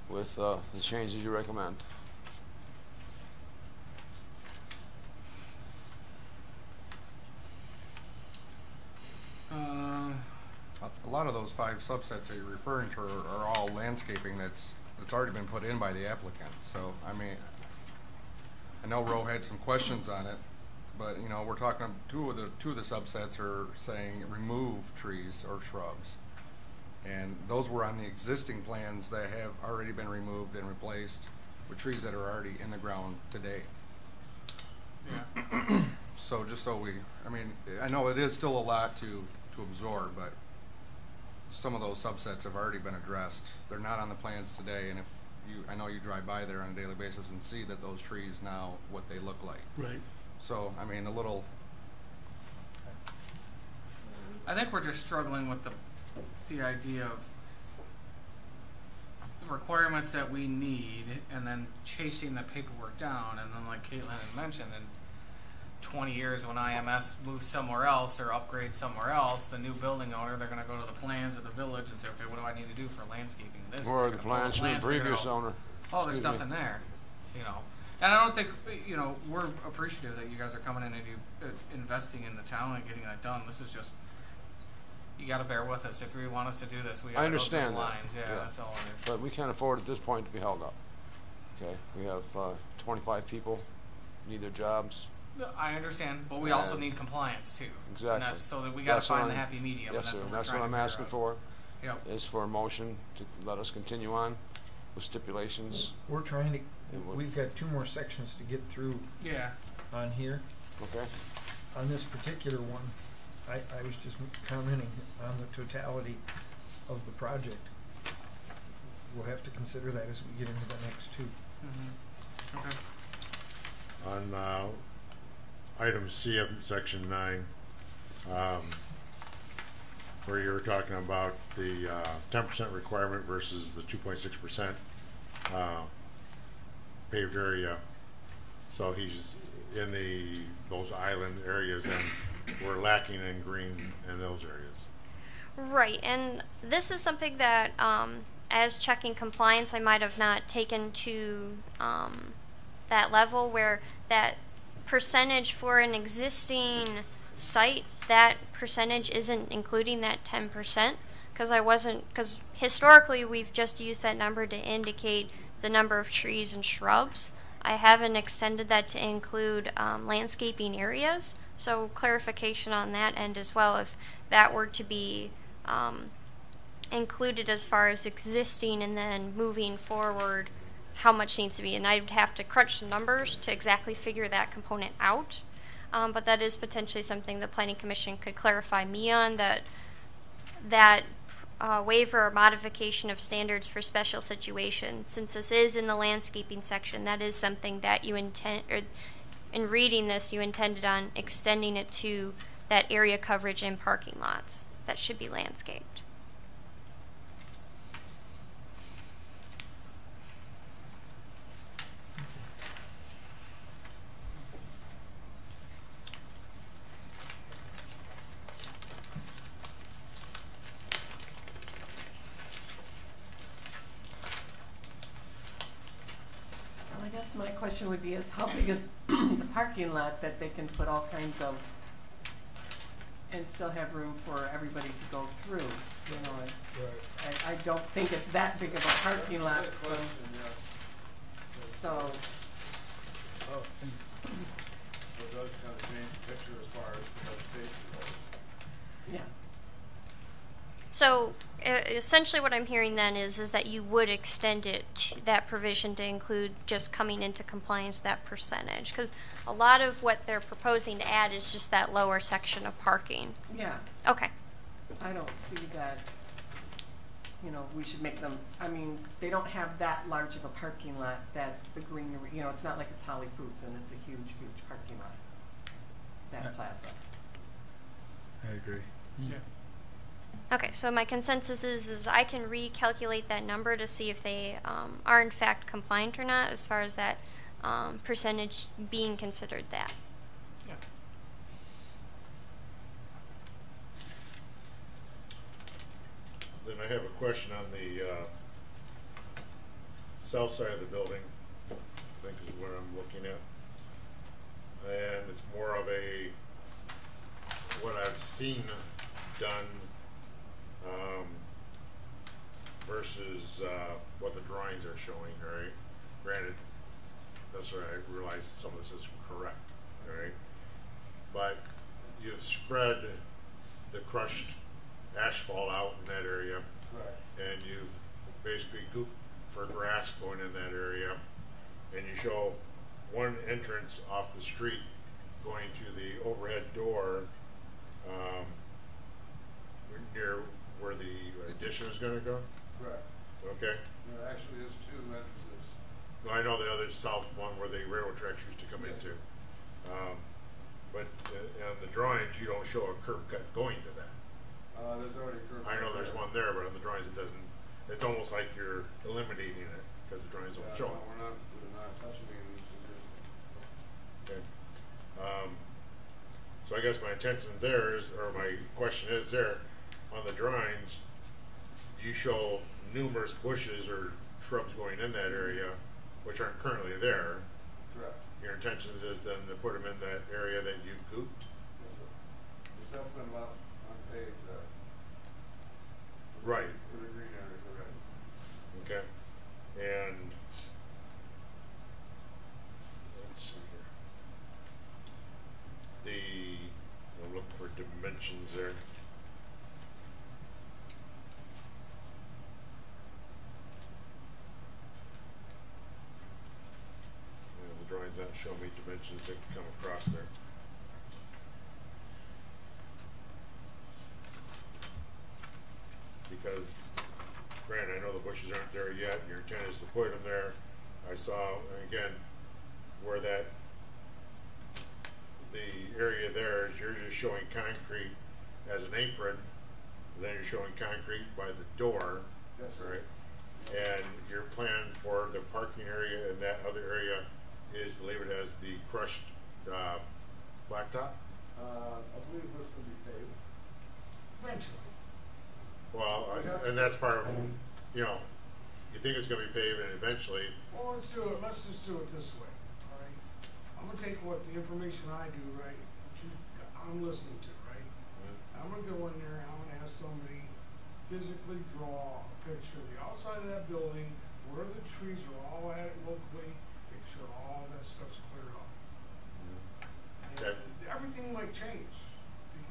with the changes you recommend. A lot of those 5 subsets that you're referring to are all landscaping that's already been put in by the applicant. So, I mean, I know Roe had some questions on it, but you know, we're talking two of the subsets are saying remove trees or shrubs, and those were on the existing plans that have already been removed and replaced with trees that are already in the ground today. Yeah. So just so I mean, I know it is still a lot to absorb, but some of those subsets have already been addressed. They're not on the plans today, and I know you drive by there on a daily basis and see that those trees now, what they look like. Right. So, I mean, I think we're just struggling with the idea of the requirements that we need and then chasing the paperwork down, and then like Caitlin had mentioned, in 20 years when IMS moves somewhere else or upgrades somewhere else, the new building owner, they're going to go to the plans of the village and say, okay, what do I need to do for landscaping this? Or They're the gonna pull plans from the together. previous owner. Oh, there's Excuse me. nothing there, you know. And I don't think, you know, we're appreciative that you guys are coming in and investing in the town and getting that done. This is just you got to bear with us. If you want us to do this, we got I to go through the understand that. lines. Yeah, Yeah. that's all it is. But we can't afford at this point to be held up. Okay, we have 25 people need their jobs. No, I understand, but we also And- need compliance too. Exactly. And that's so that we got to That's what find the I'm- happy medium. Yes, and sir. that's That's what what we're I'm trying to asking figure out. for. Yep. Is for a motion to let us continue on with stipulations. We're trying to, And we'll- we've got 2 more sections to get through Yeah. on here. Okay. On this particular one, I was just commenting on the totality of the project. We'll have to consider that as we get into the next 2. Mm-hmm. Okay. On item C of section 9, where you were talking about the 10% requirement versus the 2.6% paved area. So he's in those island areas, and we're lacking in green in those areas. Right, and this is something that, as checking compliance, I might have not taken to that level where that percentage for an existing site, that percentage isn't including that 10%, because historically we've just used that number to indicate the number of trees and shrubs. I haven't extended that to include landscaping areas, so clarification on that end as well, if that were to be included as far as existing and then moving forward, how much needs to be. And I'd have to crunch the numbers to exactly figure that component out, but that is potentially something the Planning Commission could clarify me on, that waiver or modification of standards for special situations. Since this is in the landscaping section, that is something that you intend, or in reading this, you intended on extending it to that area coverage in parking lots that should be landscaped. Well, I guess my question would be is how big is the parking lot that they can put all kinds of, and still have room for everybody to go through, you know? I don't think it's that big of a parking lot. So, It does kind of change the picture as far as the vegetation goes. yeah. So essentially what I'm hearing then is that you would extend it to that provision to include just coming into compliance that percentage, because a lot of what they're proposing to add is just that lower section of parking. Yeah, Okay. I don't see that, you know, we should make them, I mean, they don't have that large of a parking lot that the greenery, you know, it's not like it's Holly Foods and it's a huge, huge parking lot, that plaza. I agree. Yeah. Okay, so my consensus is I can recalculate that number to see if they are in fact compliant or not as far as that percentage being considered that. Yeah. Then I have a question on the south side of the building, I think is what I'm looking at. And it's more of a, what I've seen done versus what the drawings are showing, all right? Granted, that's where I realize some of this is correct, all right? But you've spread the crushed asphalt out in that area. Correct. And you've basically gooped for grass going in that area. And you show one entrance off the street going to the overhead door near where the addition is going to go. Correct. Okay. There actually is 2 entrances. Well, I know the other south one where the railroad tracks used to come Yes. into. But on the drawings, you don't show a curb cut going to that. There's already a curb. I know cut there's there. one there, but on the drawings it doesn't. It's almost like you're eliminating it because the drawings don't show No, it. we're not touching anything significant. Okay. So I guess my intention there is, or my question is there, on the drawings, you show numerous bushes or shrubs going in that area, which aren't currently there. Correct. Your intentions is then to put them in that area that you've gooped? Yes, sir. There's definitely a lot unpaved there. Right. For the green area, correct. Okay. And let's see here. I'm looking for dimensions there. The drawings not show me dimensions that can come across there. Because, granted, I know the bushes aren't there yet, your intent is to put them there. I saw, and again, where that, the area there is, you're just showing concrete as an apron, then you're showing concrete by the door, Yes, sir. right? And your plan for the parking area and that other area is to leave it as the crushed blacktop? I believe this will be paved. Eventually. Well, and that's part of, you know, you think it's gonna be paved and eventually, Well, let's just do it this way, all right? I'm gonna take what the information I do, right, I'm listening to, right? I'm gonna go in there and I'm gonna have somebody physically draw a picture of the outside of that building, where the trees are all at locally, make sure all that stuff's cleared up. Okay. And everything might change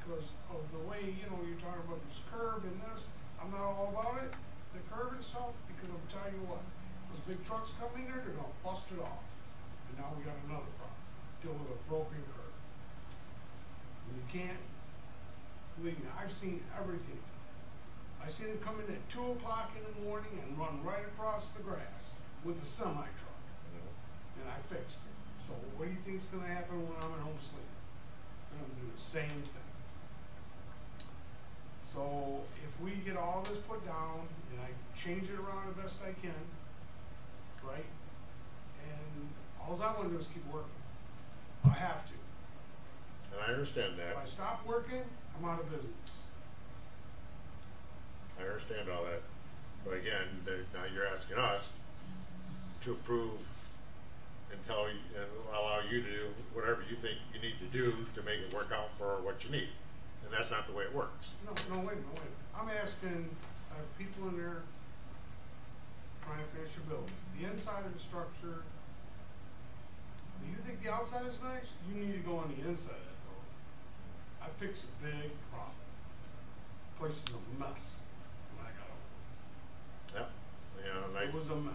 because of the way, you know, you're talking about this curb and this. I'm not all about it, the curb and stuff, because I'm telling you what, those big trucks come in there, they're gonna bust it off. And now we got another problem, deal with a broken curb. And you can't, believe me, I've seen everything. I seen them come in at 2 o'clock in the morning and run right across the grass with a semi truck. And I fixed it. So what do you think's gonna happen when I'm at home sleeping? I'm gonna do the same thing. So if we get all this put down and I change it around the best I can, right? And all I wanna do is keep working. I have to. and I understand If I that, stop working, I'm out of business. I understand all that. But again, now you're asking us to approve and tell you, and allow you to do whatever you think you need to do to make it work out for what you need. And that's not the way it works. No, wait a minute. I'm asking, people in there trying to finish a building. The inside of the structure, do you think the outside is nice? You need to go on the inside of that building. I fixed a big problem. Place is a mess when I got over Yep. You know, and it. It was a mess.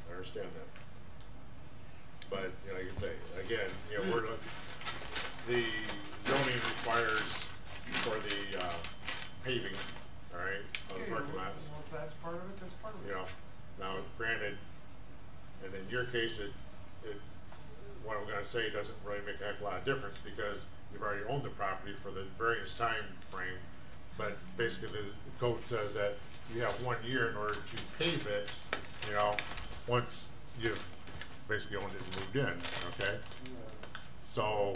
I understand that. But, you know, like I say, again, you know, the zoning requires for the paving, all right, of the parking lots. Well, if that's part of it, that's part of it. You know, now granted, and in your case, what I'm gonna say doesn't really make a heck of a lot of difference because you've already owned the property for the various time frame. But basically, the code says that you have 1 year in order to pave it, you know, once you've basically owned it and moved in, okay? So,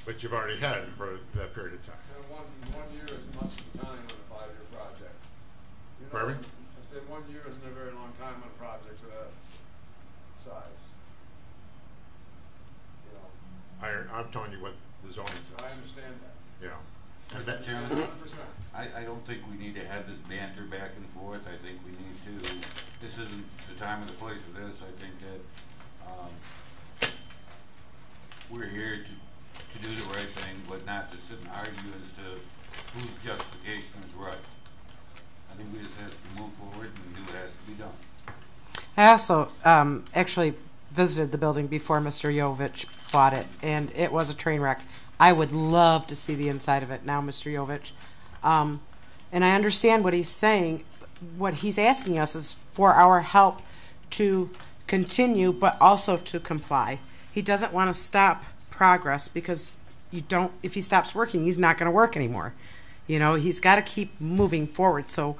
but you've already had it for that period of time. And one year is much time on a 5-year project. You know, Pardon me? I said 1 year isn't a very long time on a project of that size. You know, I'm telling you what the zoning says. I understand that. You know, and that, Mr. Chairman, 100%. I don't think we need to have this banter back and forth. I think we need to, this isn't the time or the place for this. I think that we're here to do the right thing, but not to sit and argue as to whose justification is right. I think we just have to move forward and do what has to be done. I also actually visited the building before Mr. Yovich bought it, and it was a train wreck. I would love to see the inside of it now, Mr. Yovich. And I understand what he's saying. What he's asking us is for our help to continue, but also to comply. He doesn't want to stop progress because if he stops working, he's not going to work anymore. You know, he's got to keep moving forward. So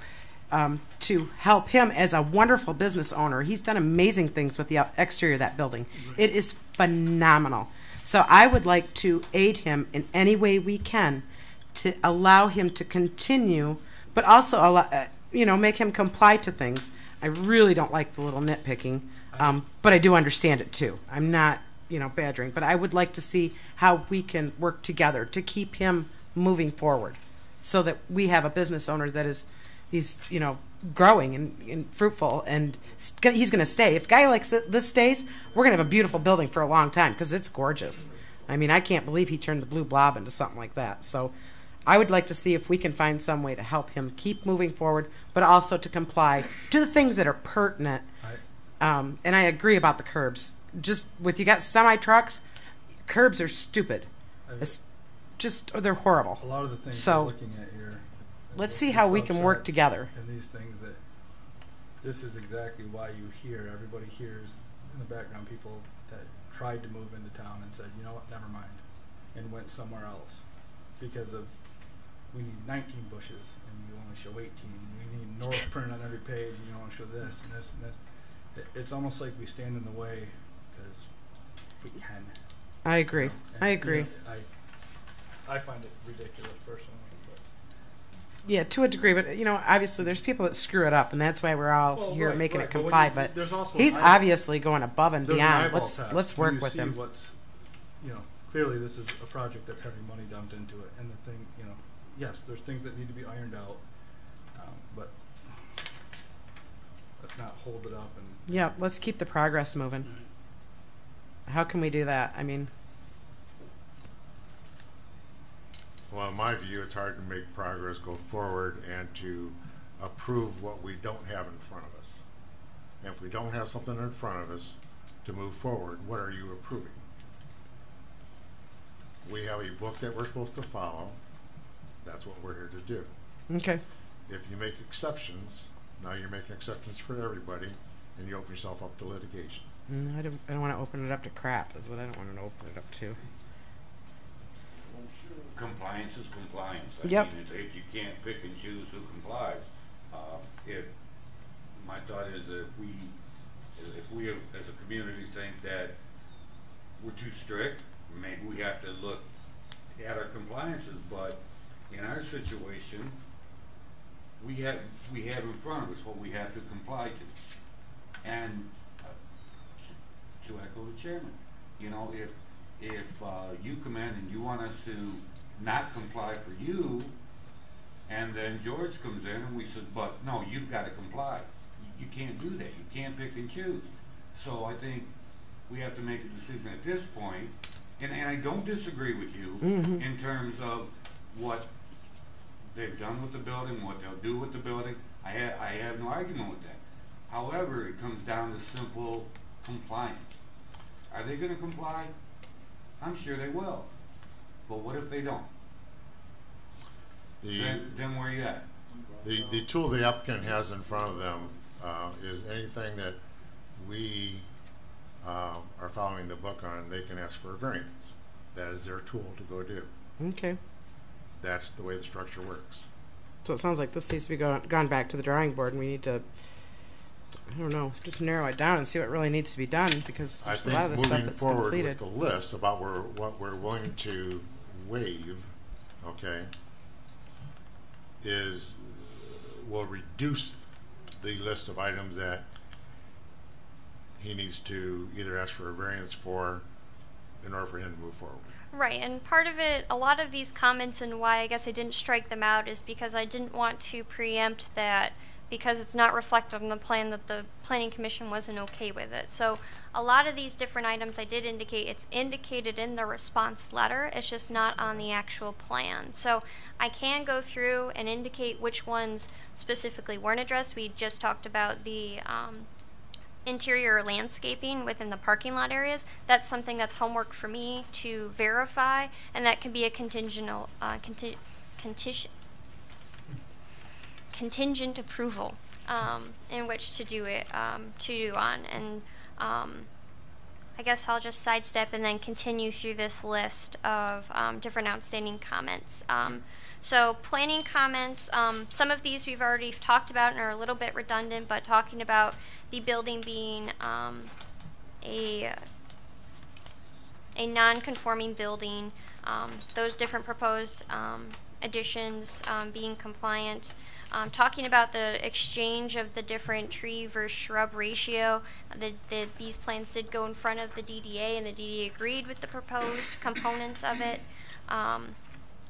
to help him as a wonderful business owner, he's done amazing things with the exterior of that building. Right. It is phenomenal. So I would like to aid him in any way we can to allow him to continue, but also allow, make him comply to things. I really don't like the little nitpicking, but I do understand it too. I'm not, badgering, but I would like to see how we can work together to keep him moving forward. so that we have a business owner that is, he's, you know, growing and fruitful, and he's going to stay. If a guy like this stays, we're going to have a beautiful building for a long time because it's gorgeous. I mean, I can't believe he turned the blue blob into something like that. So I would like to see if we can find some way to help him keep moving forward, but also to comply to the things that are pertinent. And I agree about the curbs. Just with, you got semi trucks, curbs are stupid. It's just, they're horrible. A lot of the things So, we're looking at here. let's see how we can work together. And these things that, this is exactly why you hear, everybody hears in the background people that tried to move into town and said, you know what, never mind, and went somewhere else because of, we need 19 bushes and you only show 18. We need north print on every page and you only show this and this and this. It's almost like we stand in the way because we can. I agree. You know, I agree. I find it ridiculous personally. But. Yeah, to a degree, but you know, obviously there's people that screw it up, and that's why we're all here making it comply. But he's obviously going above and beyond. Let's work with him. What's, you know, clearly this is a project that's heavy money dumped into it, and the thing, you know, yes, there's things that need to be ironed out, but let's not hold it up and. Yeah, let's keep the progress moving. How can we do that? I mean, well, in my view, it's hard to make progress go forward and to approve what we don't have in front of us. And if we don't have something in front of us to move forward, what are you approving? We have a book that we're supposed to follow. That's what we're here to do. okay. If you make exceptions, now you're making exceptions for everybody, and you open yourself up to litigation. I don't want to open it up to crap. Is what I don't want to open it up to. Compliance is compliance. I Yep. mean, you can't pick and choose who complies. My thought is that if we as a community think that we're too strict, maybe we have to look at our compliances. But in our situation, we have in front of us what we have to comply to. And to echo the chairman, you know, if you come in and you want us to not comply for you, and then George comes in and we said, but no, you've got to comply. You can't do that. You can't pick and choose. So I think we have to make a decision at this point, and I don't disagree with you in terms of what they've done with the building, what they'll do with the building. I have no argument with that. However, it comes down to simple compliance. Are they going to comply? I'm sure they will. But what if they don't? Then where are you at? The tool the applicant has in front of them is anything that we are following the book on, they can ask for a variance. That is their tool to go do. Okay. That's the way the structure works. So it sounds like this needs to be gone back to the drawing board, and we need to, I don't know, just narrow it down and see what really needs to be done, because there's a lot of the stuff that's completed. I think moving forward with the list about what we're willing to waive, okay, will reduce the list of items that he needs to either ask for a variance for in order for him to move forward. Right, and part of it, a lot of these comments and why I guess I didn't strike them out is because I didn't want to preempt that because it's not reflected on the plan that the Planning Commission wasn't okay with it. So a lot of these different items I did indicate, it's indicated in the response letter, it's just not on the actual plan. So I can go through and indicate which ones specifically weren't addressed. We just talked about the interior landscaping within the parking lot areas. That's something that's homework for me to verify, and that can be a contingent approval in which to do it on. And I guess I'll just sidestep and then continue through this list of different outstanding comments. So planning comments, some of these we've already talked about and are a little bit redundant, but talking about the building being a non-conforming building, those different proposed additions being compliant, talking about the exchange of the different tree versus shrub ratio. These plans did go in front of the DDA, and the DDA agreed with the proposed components of it.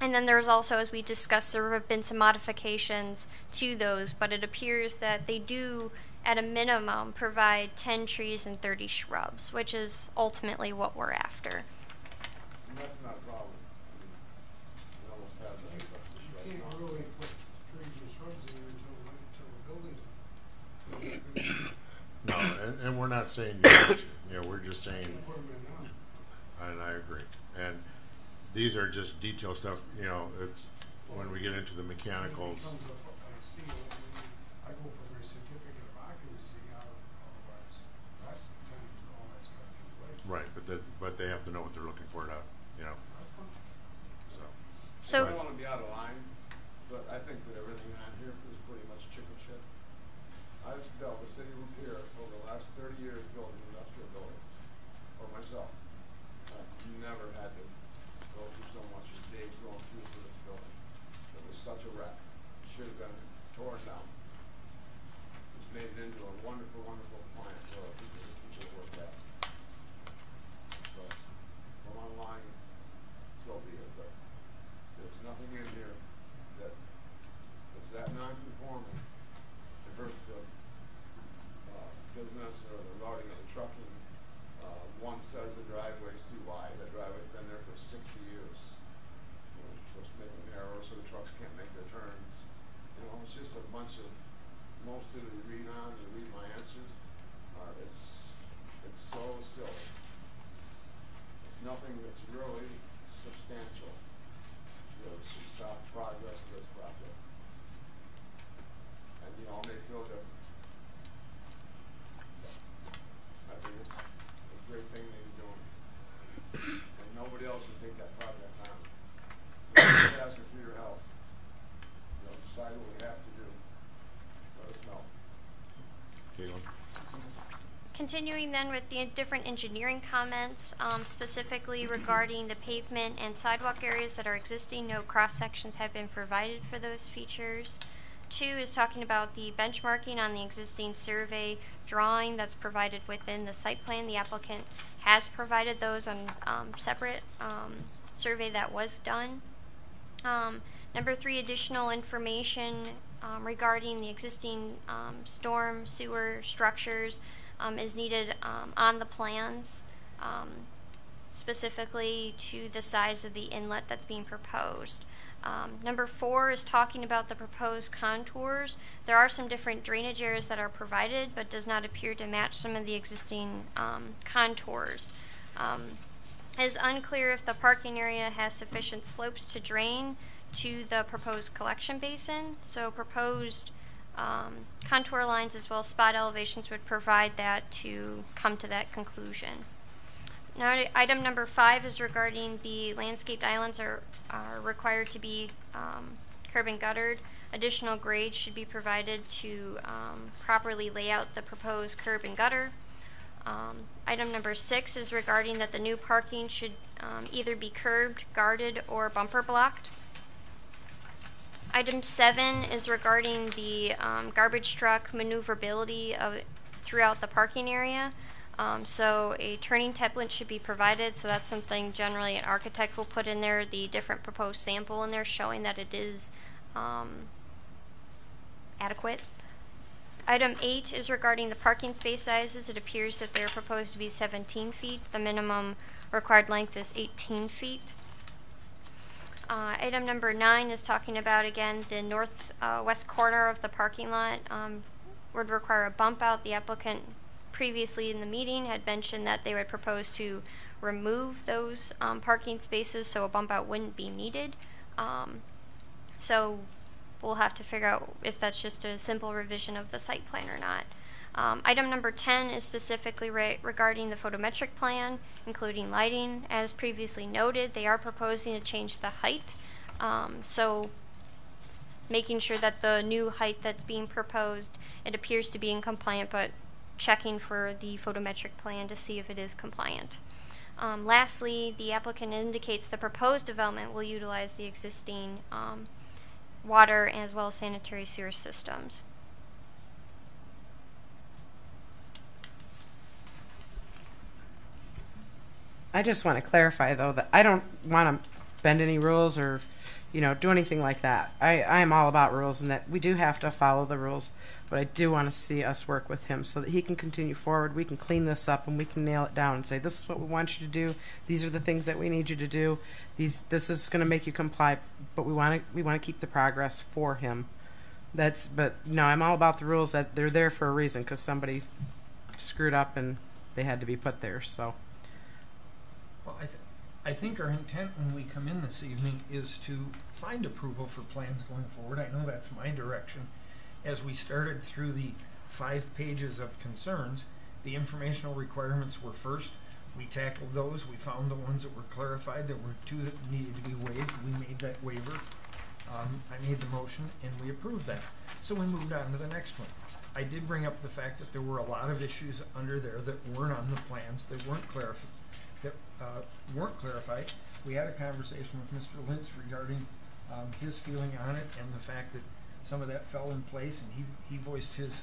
And then there's also, as we discussed, there have been some modifications to those, but it appears that they do, at a minimum, provide 10 trees and 30 shrubs, which is ultimately what we're after. And that's not a problem. We almost have that stuff. You can't really put trees and shrubs in there until the building's. No, and we're not saying you have to, you know, we're just saying, Put 'em in now. and I agree. And these are just detail stuff, you know, it's when we get into the mechanicals. It comes up on a seal, and I go for my certificate of occupancy out, otherwise, that's the time to call that's gonna be late. Right, but they have to know what they're looking for to, you know, so. So- I don't want to be out of line, but I think that everything on here is pretty much chicken shit. I've dealt with city of Lapeer over the last 30 years building industrial buildings for myself. I've never had to go through so much as Dave's going through for this building. It was such a wreck. It should have been torn down. It's made it into a wonderful, wonderful plant for people to work at. So, from online, so be it, but there's nothing in here that is that non-conforming to hurt the business or the routing of the trucking. One says the driveway's too wide. The driveway's been there for 60 years. We're supposed to make it narrower so the trucks can't make their turns. You know, it's just a bunch of, most of it you read on, you read my answers, it's so silly. It's nothing that's really substantial that should stop progress of this project. And you all may feel different. I think it's a great thing that he's doing. And nobody else will take that project on. So I'm just asking for your help. You know, decide what we have to do. Let us know. Caitlin? Continuing then with the different engineering comments, specifically regarding the pavement and sidewalk areas that are existing, no cross sections have been provided for those features. 2 is talking about the benchmarking on the existing survey drawing that's provided within the site plan. The applicant has provided those on separate survey that was done. Number 3, additional information regarding the existing storm sewer structures is needed on the plans, specifically to the size of the inlet that's being proposed. Number 4 is talking about the proposed contours. There are some different drainage areas that are provided, but does not appear to match some of the existing contours. It is unclear if the parking area has sufficient slopes to drain to the proposed collection basin. So proposed contour lines as well as spot elevations would provide that to come to that conclusion. Now, item number 5 is regarding the landscaped islands are required to be curb and guttered. Additional grades should be provided to properly lay out the proposed curb and gutter. Item number 6 is regarding that the new parking should either be curbed, guarded, or bumper blocked. Item 7 is regarding the garbage truck maneuverability throughout the parking area. So a turning template should be provided, so that's something generally an architect will put in there, the different proposed sample in there showing that it is adequate. Item 8 is regarding the parking space sizes. It appears that they're proposed to be 17 feet. The minimum required length is 18 feet. Item number 9 is talking about, again, the northwest corner of the parking lot would require a bump out. The applicant previously in the meeting had mentioned that they would propose to remove those parking spaces so a bump out wouldn't be needed. So we'll have to figure out if that's just a simple revision of the site plan or not. Item number 10 is specifically regarding the photometric plan, including lighting. As previously noted, they are proposing to change the height. So making sure that the new height that's being proposed, it appears to be in compliant, but checking for the photometric plan to see if it is compliant. Lastly, the applicant indicates the proposed development will utilize the existing water as well as sanitary sewer systems. I just want to clarify, though, that I don't want to bend any rules or, do anything like that. I am all about rules and that we do have to follow the rules, but I do want to see us work with him so that he can continue forward. We can clean this up and we can nail it down and say, this is what we want you to do. These are the things that we need you to do. This is going to make you comply, but we want to keep the progress for him. But no, I'm all about the rules, that they're there for a reason, because somebody screwed up and they had to be put there. So, Well, I think our intent when we come in this evening is to find approval for plans going forward. I know that's my direction. As we started through the 5 pages of concerns, the informational requirements were first. We tackled those. We found the ones that were clarified. There were 2 that needed to be waived. We made that waiver. I made the motion and we approved that. So we moved on to the next one. I did bring up the fact that there were a lot of issues under there that weren't on the plans, that weren't clarified. We had a conversation with Mr. Lintz regarding his feeling on it and the fact that some of that fell in place, and he voiced his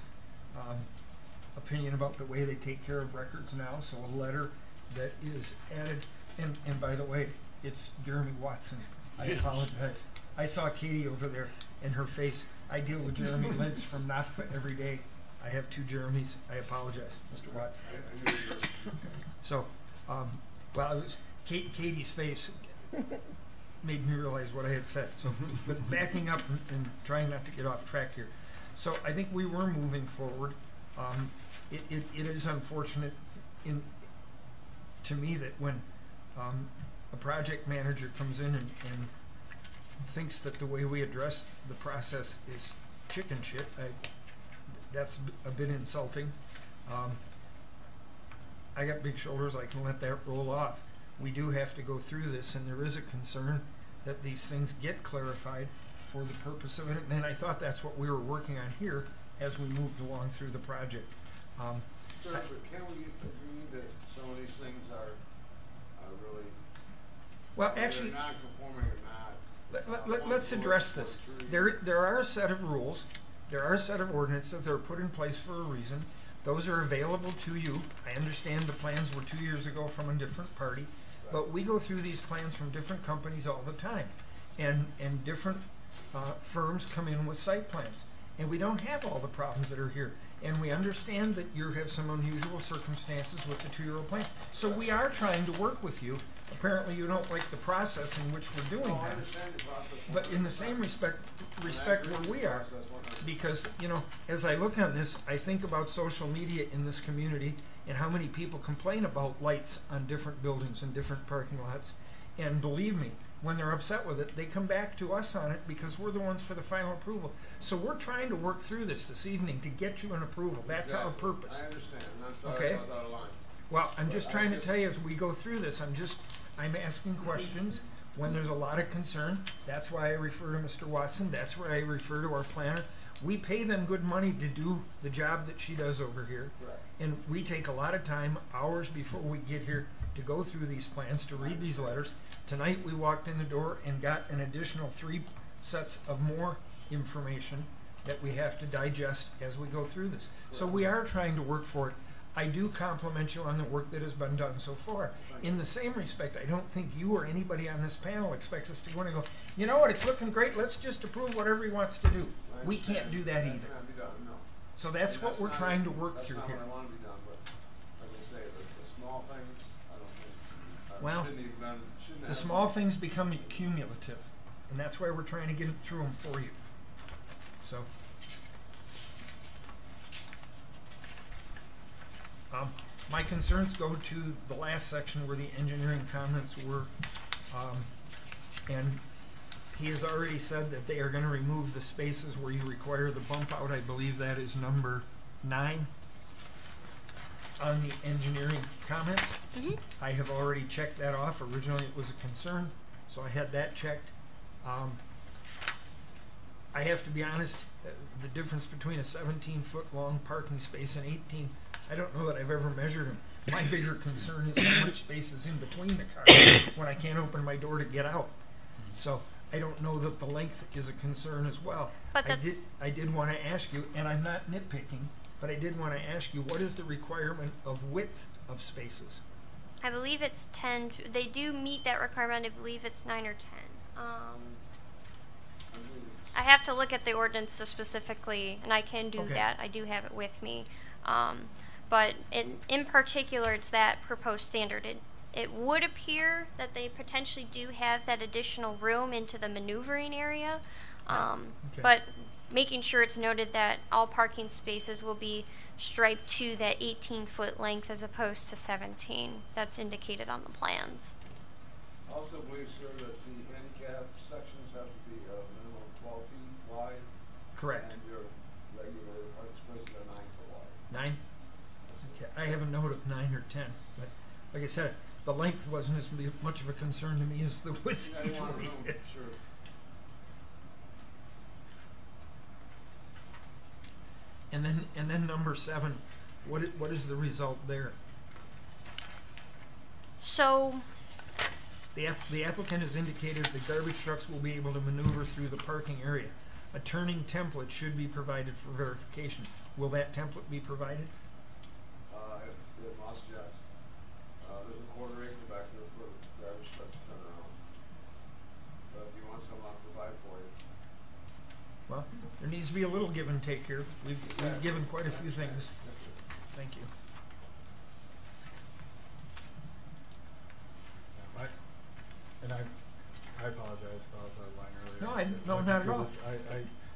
opinion about the way they take care of records now. So a letter that is added, and by the way, it's Jeremy Watson. I apologize. I saw Katie over there and her face. I deal with Jeremy Lintz from NACFA every day. I have 2 Jeremys. I apologize, Mr. Watson. So, well, it was Katie's face made me realize what I had said. So, but backing up and trying not to get off track here. So I think we were moving forward. It is unfortunate to me that when a project manager comes in and thinks that the way we address the process is chicken shit, that's a bit insulting. I got big shoulders, I can let that roll off. We do have to go through this, and there is a concern that these things get clarified for the purpose of it, and I thought that's what we were working on here as we moved along through the project. Sir, but can we agree that some of these things are really, well, actually, non-conforming or not? Let's address this. There are a set of rules, there are a set of ordinances that are put in place for a reason. Those are available to you. I understand the plans were 2 years ago from a different party, but we go through these plans from different companies all the time, and different firms come in with site plans, and we don't have all the problems that are here. And we understand that you have some unusual circumstances with the 2-year-old plan. So we are trying to work with you. Apparently you don't like the process in which we're doing that. But in the same respect where we are, because, as I look on this, I think about social media in this community and how many people complain about lights on different buildings and different parking lots. And believe me, when they're upset with it, they come back to us on it because we're the ones for the final approval. So we're trying to work through this evening to get you an approval. That's our purpose. I understand. I'm sorry about that line. Well, I'm just trying to tell you as we go through this, I'm asking questions when there's a lot of concern. That's why I refer to Mr. Watson. That's why I refer to our planner. We pay them good money to do the job that she does over here. Right. And we take a lot of time, hours before we get here, to go through these plans, to read these letters. Tonight we walked in the door and got an additional 3 sets of more information that we have to digest as we go through this. So we are trying to work for it. I do compliment you on the work that has been done so far. In the same respect, I don't think you or anybody on this panel expects us to go in and go, you know what, it's looking great, let's just approve whatever he wants to do. We can't do that either. So that's what we're trying to work through here. That's not what I want to be done, but as I say, the small things, I don't think, Well, shouldn't the have. small things become cumulative, and that's why we're trying to get through them for you. So, my concerns go to the last section where the engineering comments were, and he has already said that they are going to remove the spaces where you require the bump out. I believe that is number 9 on the engineering comments. I have already checked that off. Originally it was a concern, so I had that checked. I have to be honest, the difference between a 17-foot long parking space and 18, I don't know that I've ever measured them. My bigger concern is how much space is in between the cars when I can't open my door to get out. So I don't know that the length is a concern as well. But I did want to ask you, and I'm not nitpicking, but I did want to ask you, what is the requirement of width of spaces? I believe it's 10. They do meet that requirement. I believe it's 9 or 10. I have to look at the ordinance specifically, and I can do Okay. that. I do have it with me. But in particular, it's that proposed standard. It would appear that they potentially do have that additional room into the maneuvering area, Okay. but making sure it's noted that all parking spaces will be striped to that 18-foot length as opposed to 17. That's indicated on the plans. Also, believe, sir, that the handicap sections have to be a minimum of 12 feet wide. Correct. And your regular parking spaces are 9 foot wide. 9? Okay, I have a note of 9 or 10, but like I said, the length wasn't as much of a concern to me as the width Yeah, you want usually to know, is. sure. And then number 7, what is the result there? So, The applicant has indicated the garbage trucks will be able to maneuver through the parking area. A turning template should be provided for verification. Will that template be provided? It must, yes. There's a quarter acre back there for garbage trucks to turn around. But if you want some, I'll provide for you. Well, there needs to be a little give and take here. We've given quite a few things. Thank you. I apologize if I was out of line earlier. No, not at all.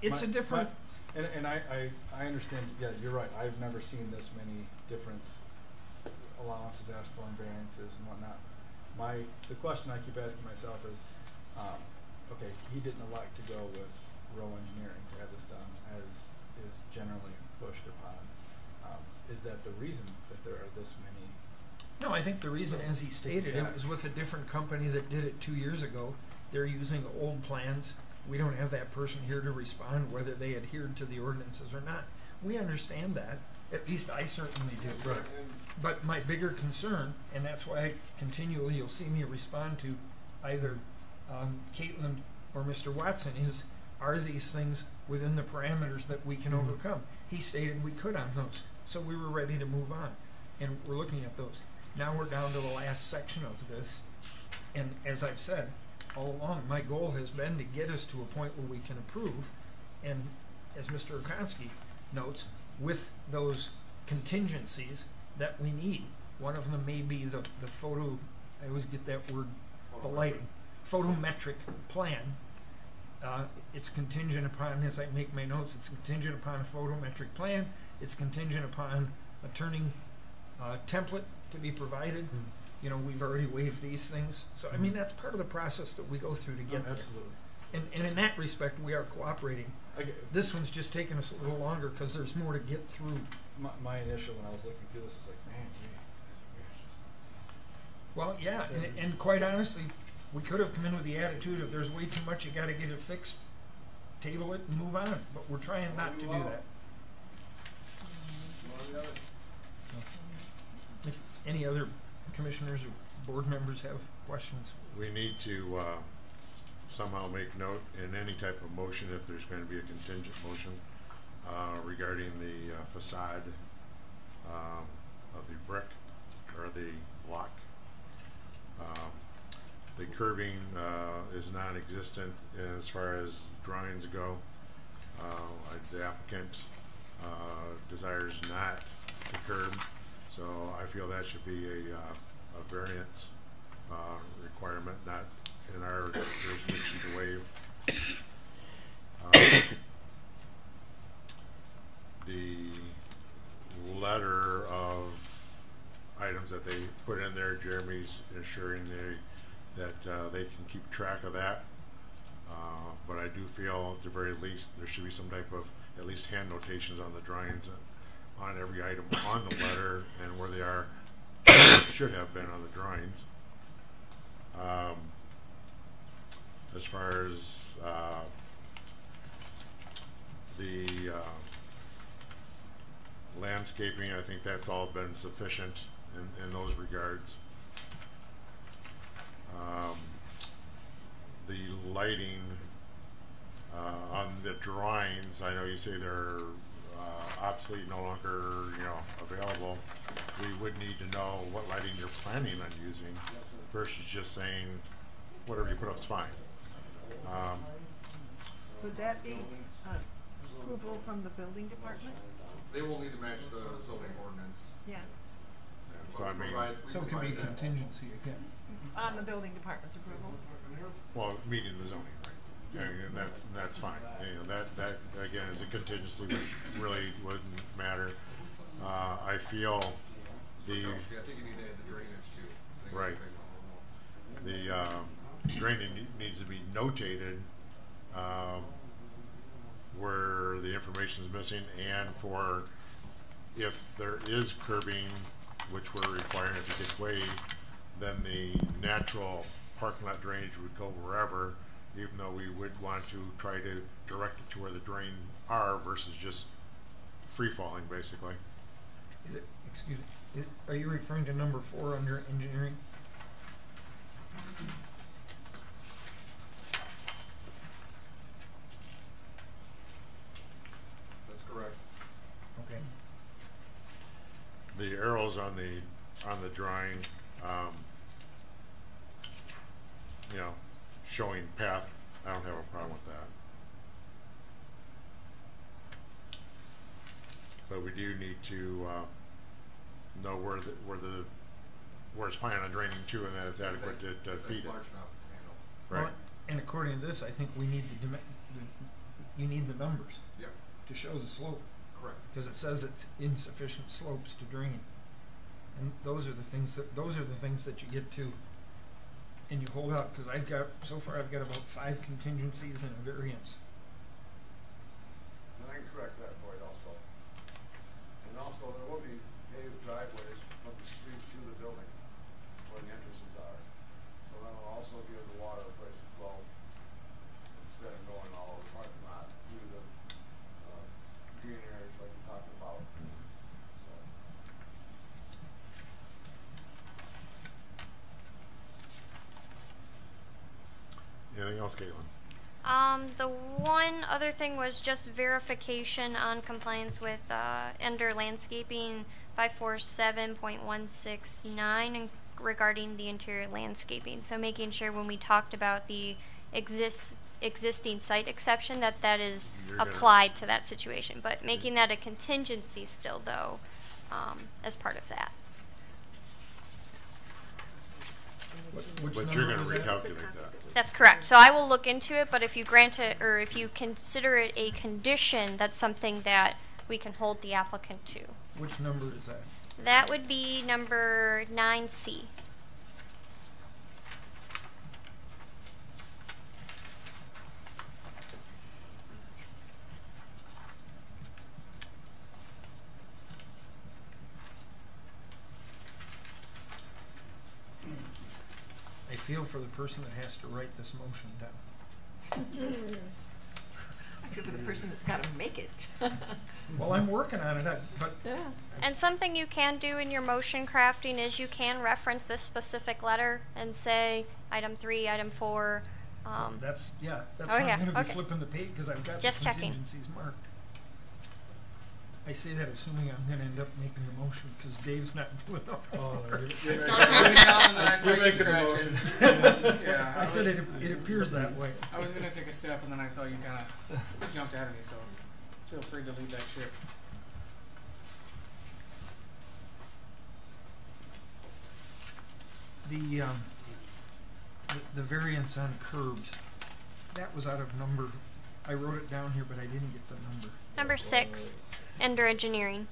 It's a different. And I understand. Yeah, you're right. I've never seen this many different allowances asked for and variances and whatnot. The question I keep asking myself is, okay, he didn't elect to go with Row Engineering to have this done, as is generally pushed upon. Is that the reason that there are this many? No, I think the reason, as he stated, it was with a different company that did it 2 years ago. They're using old plans. We don't have that person here to respond whether they adhered to the ordinances or not. We understand that. At least I certainly do. Right. But my bigger concern, and that's why continually you'll see me respond to either Caitlin or Mr. Watson, is are these things within the parameters that we can overcome? He stated we could on those, so we were ready to move on, and we're looking at those. Now we're down to the last section of this, and as I've said all along, my goal has been to get us to a point where we can approve, and as Mr. Okonski notes, with those contingencies that we need. One of them may be the photo, I always get that word, the lighting, photometric plan. It's contingent upon, as I make my notes, it's contingent upon a photometric plan. It's contingent upon a turning template to be provided. You know, we've already waived these things. So, I mean, that's part of the process that we go through to get there. Absolutely. And in that respect, we are cooperating. This one's just taking us a little longer because there's more to get through. My initial, when I was looking through this, was like, man, Well, yeah, and quite honestly, we could have come in with the attitude of there's way too much, you gotta get it fixed, table it and move on, but we're trying not to do that. If any other commissioners or board members have questions. We need to somehow make note in any type of motion, if there's going to be a contingent motion, regarding the facade of the brick or the block. The curving is non-existent as far as drawings go. The applicant desires not to curb, so I feel that should be a variance requirement, not in our jurisdiction to waive. The letter of items that they put in there, Jeremy's ensuring that they can keep track of that. But I do feel at the very least there should be some type of at least hand notations on the drawings on every item on the letter and where they are should have been on the drawings. As far as the landscaping, I think that's all been sufficient in those regards. The lighting on the drawings, I know you say they're obsolete, no longer, available, we would need to know what lighting you're planning on using versus just saying whatever you put up is fine. Would that be approval from the building department? They will need to match the zoning ordinance. Yeah, So I mean, So it can be contingency again. on the building department's approval. well, meeting the zoning, right? And that's fine. That again is a contingency, which really wouldn't matter. I feel the I think you need to add the drainage too. right. The drainage needs to be notated where the information is missing, and for if there is curbing, which we're requiring if it gets waived, then the natural parking lot drainage would go wherever, even though we would want to try to direct it to where the drain are versus just free falling, basically. Is it, excuse me, are you referring to number 4 under engineering? That's correct. Okay. The arrows on the drawing, showing path, I don't have a problem with that. But we do need to know where it's planning on draining to, and that it's adequate to feed it. That's large enough to handle. Right. Well, and according to this, I think we need you need the numbers Yep, to show the slope, correct. because it says it's insufficient slopes to drain, and those are the things that you get to, and you hold out. Because so far I've got about 5 contingencies and a variance. And I can correct that for you also. And also, there will be paved driveways from the street to the building where the entrances are. So that'll also give the water a place to flow instead of going all over the parking lot through the green areas like you're talking about. So. Anything else, Caitlin? The one other thing was just verification on compliance with Ender Landscaping 547.169 and regarding the interior landscaping. So making sure when we talked about the existing site exception that is applied to that situation, but making that a contingency still though as part of that. But you're going to recalculate that. That's correct. So I will look into it, but if you grant it or if you consider it a condition, that's something that we can hold the applicant to. Which number is that? That would be number 9C. I feel for the person that has to write this motion down. I feel for the person that's got to make it. Well, I'm working on it, but Yeah. And something you can do in your motion crafting is you can reference this specific letter and say item 3, item 4. that's Oh, why yeah, I'm going to be okay. flipping the page because I've got Just the checking. contingencies marked. I say that assuming I'm going to end up making the motion because Dave's not doing it. I said it appears that way. I was going to take a step, and then I saw you kind of jumped out of me, so feel free to lead that ship. The variance on curbs, that was out of number. I wrote it down here, but I didn't get the number. Number 6, Ender Engineering.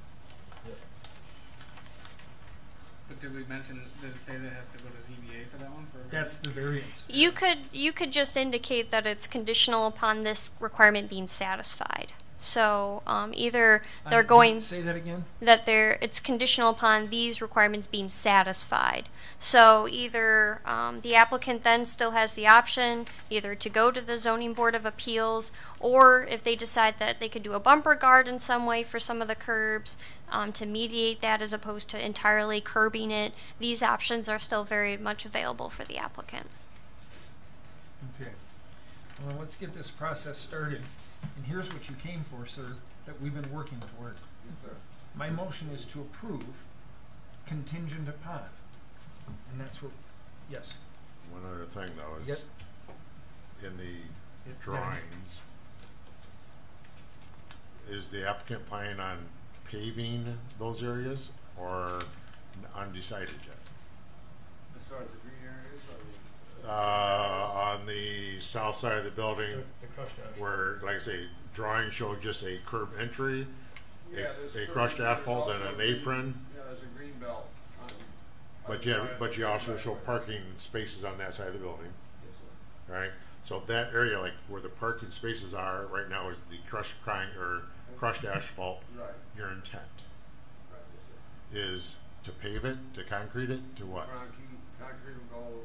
But did we mention, did it say that it has to go to ZBA for that one? That's the variance. You could just indicate that it's conditional upon this requirement being satisfied. So either they're going Say that again. that it's conditional upon these requirements being satisfied. So either the applicant then still has the option either to go to the zoning board of appeals, or if they decide that they could do a bumper guard in some way for some of the curbs to mediate that as opposed to entirely curbing it. These options are still very much available for the applicant. Okay. Well, let's get this process started. And here's what you came for, sir, that we've been working toward. Yes, sir. My motion is to approve contingent upon. And that's what, yes. One other thing though is in the drawings, is the applicant planning on paving those areas or undecided yet? As far as the green areas or On the south side of the building, The crushed asphalt. where, like I say, drawing showed just a curb entry, there's a crushed asphalt and also an a green- apron, Yeah, there's a green belt on. but you also show parking spaces on that side of the building, Yes, sir. right? So that area, like where the parking spaces are right now, is the crushed asphalt. Right, Your intent right, yes, sir. is to pave it, to concrete it, to what? Concrete will go,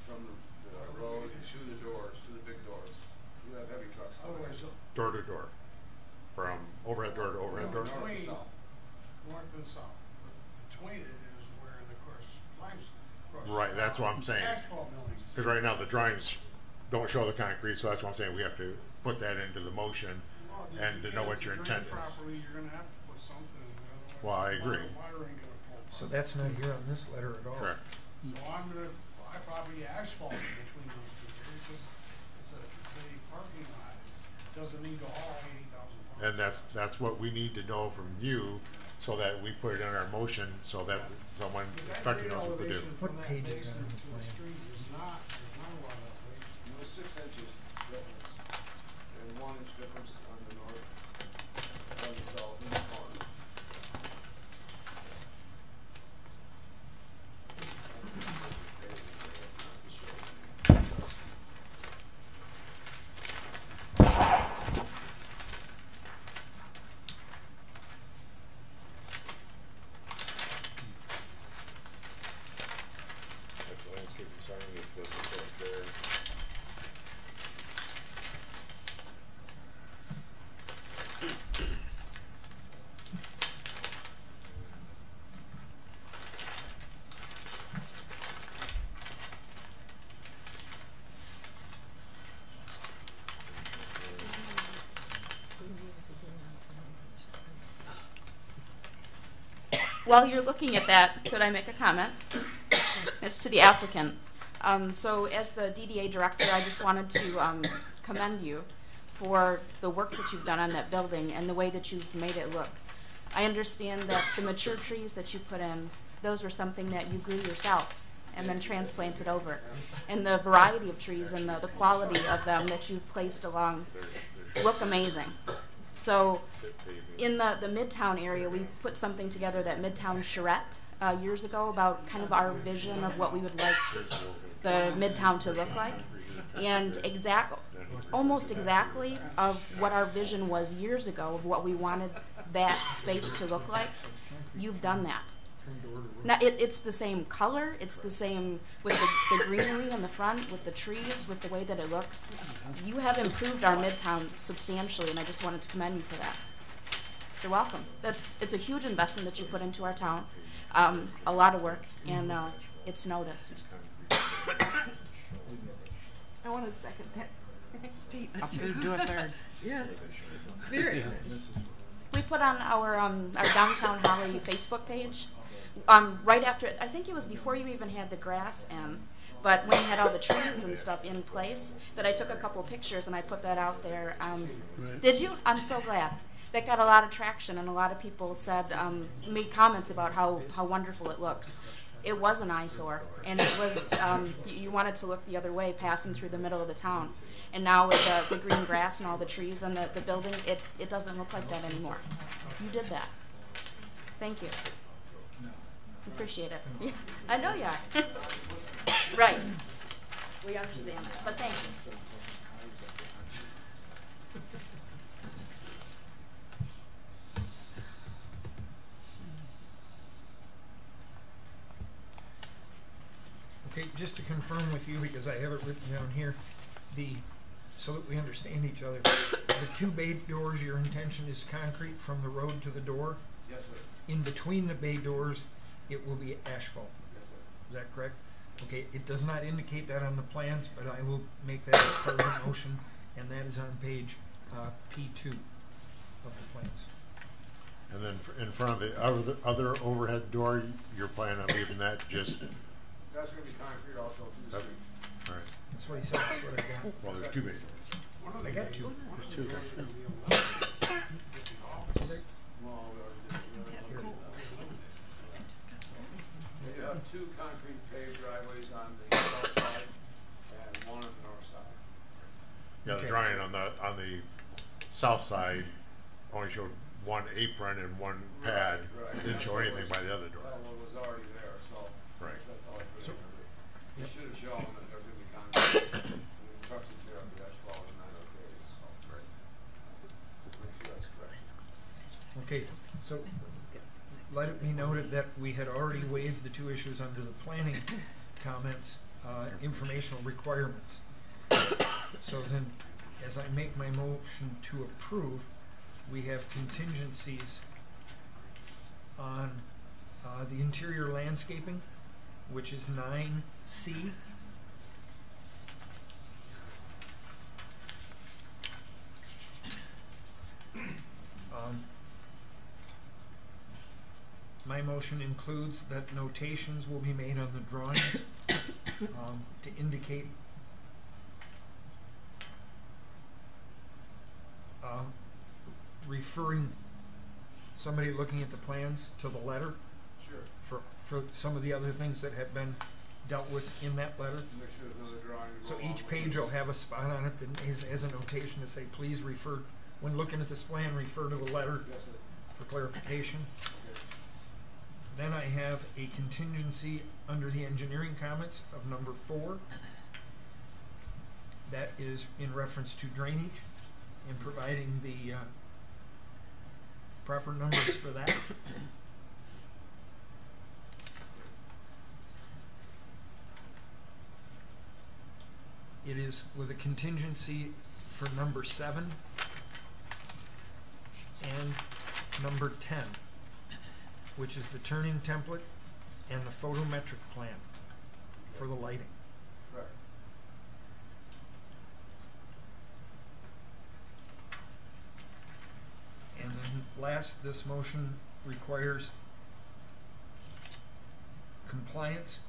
from the road to the doors, to the big doors. You have heavy trucks. Otherwise, Door to door, from overhead door to overhead door. north and south. North and south. Between it is where the crushed limestone. Right, that's what I'm saying. Asphalt millings. Because right now the drawings don't show the concrete, so that's what I'm saying. We have to put that into the motion Well, and to know what your intent is. Properly, you're gonna have to put something in there, otherwise Well, I the agree. water ain't gonna flow. So that's not here on this letter at all. Correct. So I probably asphalt in between those two areas, because it's a parking lot. It doesn't need to haul 80,000 pounds. And that's what we need to know from you, so that we put it in our motion, so that someone But that inspecting grade knows what to do. elevation What from that page is that basement on the to the plan? street is not, there's not a lot of elevation. It was 6 inches difference, and 1 inch difference on the north, on the south, and the corner. That's the landscape design, this is right there. While you're looking at that, could I make a comment? It's to the applicant. So as the DDA director, I just wanted to commend you for the work that you've done on that building and the way that you've made it look. I understand that the mature trees that you put in, those were something that you grew yourself and then transplanted over. And the variety of trees and the quality of them that you've placed along look amazing. So in the Midtown area, we put something together, that Midtown charrette, years ago, about kind of our vision of what we would like the Midtown to look like. And almost exactly of what our vision was years ago of what we wanted that space to look like. You've done that. Now, it's the same color, it's the same with the greenery in the front, with the trees, with the way that it looks. You have improved our Midtown substantially, and I just wanted to commend you for that. You're welcome. It's a huge investment that you put into our town, a lot of work, and it's noticed. I want to second that statement. I'll do a third. Yes, very nice. We put on our Downtown Holly Facebook page, right after, I think it was before you even had the grass in, but when you had all the trees and stuff in place, that I took a couple pictures and I put that out there. Did you? I'm so glad. That got a lot of traction, and a lot of people said, made comments about how wonderful it looks. It was an eyesore, and it was, you wanted to look the other way passing through the middle of the town. And now with the green grass and all the trees and the building, it doesn't look like that anymore. You did that. Thank you. Appreciate it. I know you are. Right. We understand that, but thank you. Okay, just to confirm with you, because I have it written down here, so that we understand each other, the 2 bay doors, your intention is concrete from the road to the door? Yes, sir. In between the bay doors, it will be asphalt. Yes, sir. Is that correct? Okay, it does not indicate that on the plans, but I will make that as part of the motion and that is on page P2 of the plans. And then in front of the other overhead door, you're planning on leaving that just, That's gonna be concrete also to the Yep. street. all right, That's what he said, that's what I got. well, there's two bays. I got two. There's two. Well, we already did it. You have two concrete paved driveways on the south side and one on the north side. Yeah, the Okay. drawing on the south side only showed one apron and one pad. Right. Didn't show anything by the other door. That one was already there, so. Right. That's all I really So- remember. You should have shown that there's gonna be concrete, and the trucks would tear up the asphalt in 9 days, so. Right. Make sure that's correct. Okay, so let it be noted that we had already waived the two issues under the planning comments, informational requirements. So then, as I make my motion to approve, we have contingencies on the interior landscaping, which is 9C. My motion includes that notations will be made on the drawings to indicate referring somebody looking at the plans to the letter Sure. for some of the other things that have been dealt with in that letter. Make sure there's another drawing to go So along each with page it. will have a spot on it that is as a notation to say, please refer, when looking at this plan, refer to the letter Yes, sir. for clarification. Okay. Then I have a contingency under the engineering comments of number 4. That is in reference to drainage and providing the proper numbers for that. It is with a contingency for number 7 and number 10, which is the turn-in template and the photometric plan for the lighting. Correct. And then last, this motion requires compliance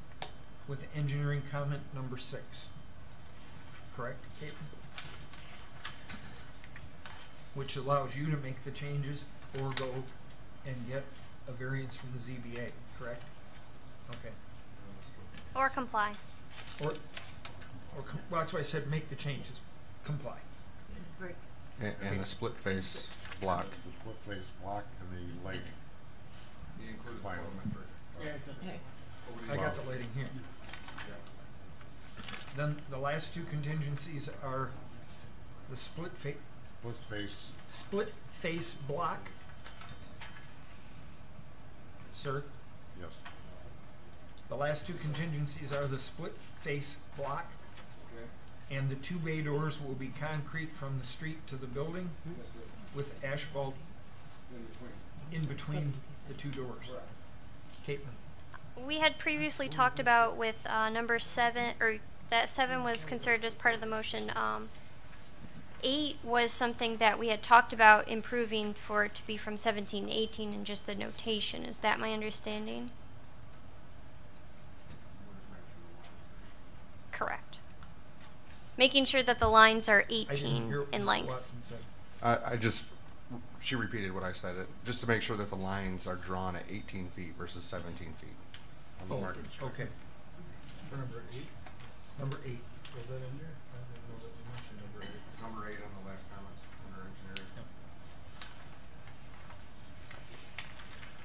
with engineering comment number 6. Correct, Caitlin? Which allows you to make the changes or go and get a variance from the ZBA, correct? Okay. Or comply. Well, that's why I said make the changes, comply. Great. And the split face block. The split face block and the lighting. You included Fine. I got the lighting here. Then the last two contingencies are the split face block. Sir? Yes. The last two contingencies are the split face block, Okay. and the two bay doors will be concrete from the street to the building Yes, sir. with asphalt In between. in between the two doors. Correct. Caitlin? We had previously talked about with number 7, or that 7 was considered as part of the motion. 8 was something that we had talked about improving for it to be from 17 to 18 and just the notation. Is that my understanding? Correct. Making sure that the lines are I didn't 18 hear what in Mr. length. Watson said. I just, she repeated what I said, just to make sure that the lines are drawn at 18 feet versus 17 feet on the Oh, marking strip. okay. For number 8, Number 8. was that in there? I didn't know that we mentioned number 8. Number 8 on the last comments under engineering.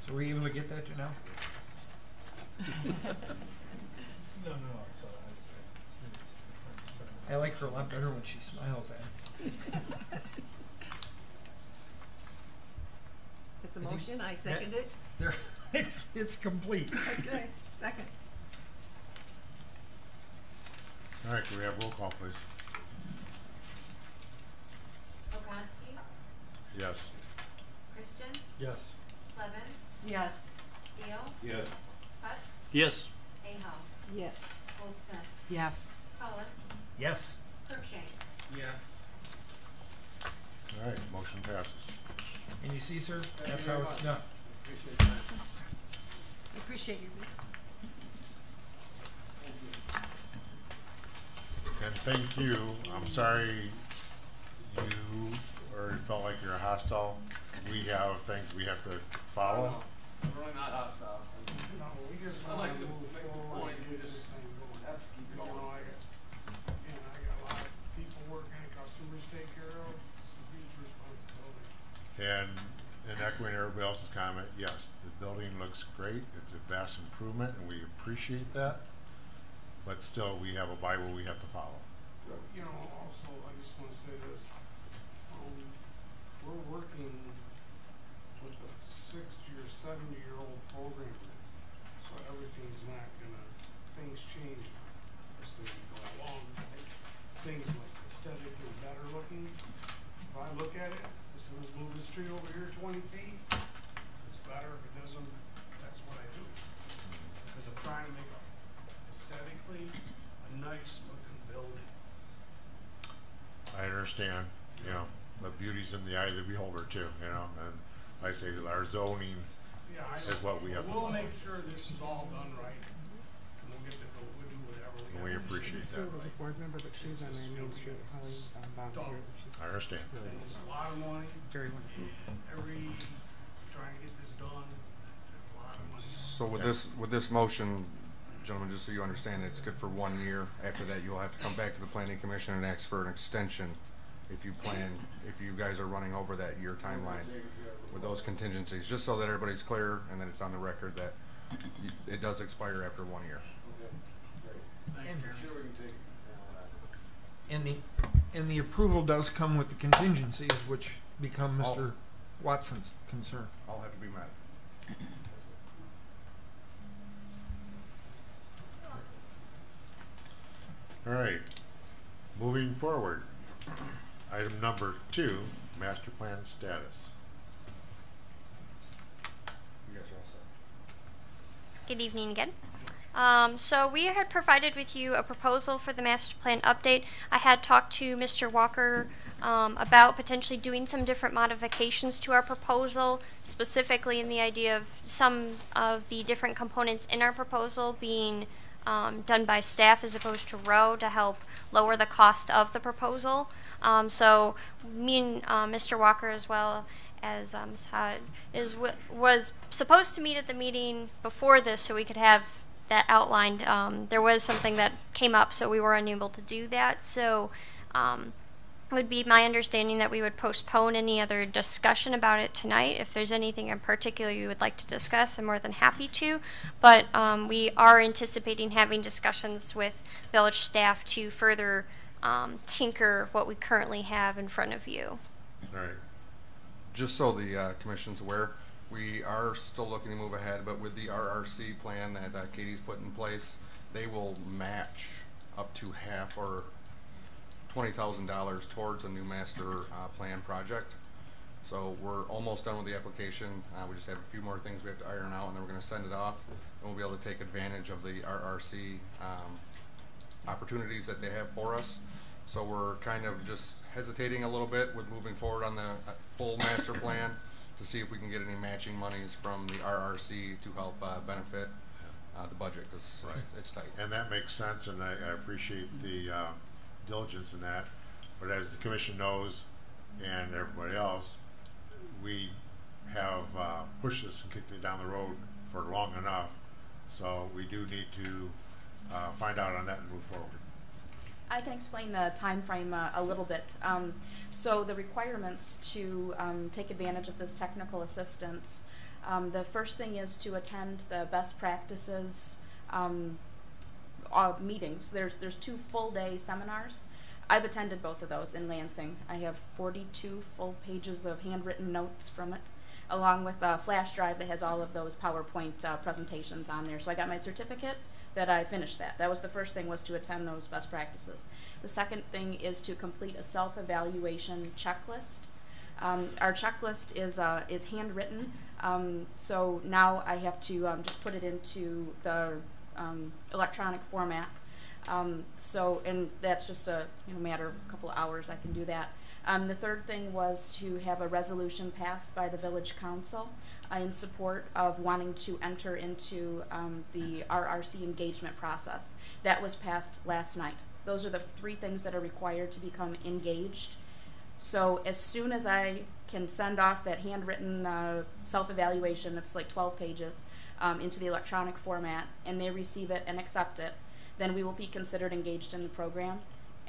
So were you able to get that, Janelle? No, I saw that. I like her a lot better when she smiles at me. It's a I think motion, I that- second it. There, it's complete. Okay, second. All right, can we have roll call, please? Okonski, Yes. Christian, Yes. Levin, Yes. Steele, Yes. Hutz, Yes. Ahal, Yes. Goldsmith, Yes. Collis, Yes. Cruikshank. Yes. All right, motion passes. And you see, sir, that's how it's done. I appreciate your business. And thank you. I'm sorry you or felt like you're hostile. We have things we have to follow. I'm really not hostile. No, we just I want like to to move make the forward point, and you get this just thing going. have to keep You going. know, I got a lot of people working, customers to take care of. It's a huge responsibility. And echoing everybody else's comment, yes, the building looks great. It's a vast improvement, and we appreciate that. But still, we have a Bible we have to follow. You know, also, I just want to say this, we're working with a 60 or 70-year-old program, so everything's not gonna, things change as they go along. Things like aesthetically better looking. If I look at it, this let's move this tree over here 20 feet, it's better. If it doesn't, that's what I do. Because I'm trying to make aesthetically a nice looking building. I understand, you know, the beauty's in the eye of the beholder too, you know, and I say our zoning Yeah, is what we have to We'll follow. make sure this is all done right, and we'll get to go, we'll do whatever And we we have to do. appreciate Sue that. was a board member, but she's on our Main Street Holly volunteer. She's I understand. really And it's a lot of money, very wonderful. trying to get this done, a lot of money. So with this motion, gentlemen, just so you understand, it's good for 1 year. After that, you'll have to come back to the planning commission and ask for an extension if you guys are running over that year timeline with those contingencies, just so that everybody's clear and that it's on the record that it does expire after 1 year. And the approval does come with the contingencies, which become Mr. Watson's concern. All have to be met. All right, moving forward. Item number 2, master plan status. You guys are all set. Good evening again. So we had provided with you a proposal for the master plan update. I had talked to Mr. Walker about potentially doing some different modifications to our proposal, specifically in the idea of some of the different components in our proposal being done by staff as opposed to row to help lower the cost of the proposal. So me and Mr. Walker, as well as Saad, was supposed to meet at the meeting before this so we could have that outlined. There was something that came up, so we were unable to do that. So it would be my understanding that we would postpone any other discussion about it tonight. If there's anything in particular you would like to discuss, I'm more than happy to. But we are anticipating having discussions with village staff to further tinker what we currently have in front of you. All right. Just so the commission's aware, we are still looking to move ahead, but with the RRC plan that Katie's put in place, they will match up to half or $20,000 towards a new master plan project. So we're almost done with the application. We just have a few more things we have to iron out, and then we're going to send it off, and we'll be able to take advantage of the RRC opportunities that they have for us. So we're kind of just hesitating a little bit with moving forward on the full master plan to see if we can get any matching monies from the RRC to help benefit the budget, because it's tight. And that makes sense, and I appreciate the diligence in that. But as the commission knows, and everybody else, we have pushed this and kicked it down the road for long enough. So we do need to find out on that and move forward. I can explain the time frame a little bit. So the requirements to take advantage of this technical assistance, the first thing is to attend the best practices meetings. There's 2 full-day seminars. I've attended both of those in Lansing. I have 42 full pages of handwritten notes from it, along with a flash drive that has all of those PowerPoint presentations on there. So I got my certificate that I finished that. That was the first thing, was to attend those best practices. The second thing is to complete a self-evaluation checklist. Our checklist is handwritten, so now I have to just put it into the electronic format. And that's just a matter of a couple of hours. I can do that. The third thing was to have a resolution passed by the village council in support of wanting to enter into the RRC engagement process. That was passed last night. Those are the 3 things that are required to become engaged. So as soon as I can send off that handwritten self-evaluation that's like 12 pages into the electronic format, and they receive it and accept it, then we will be considered engaged in the program,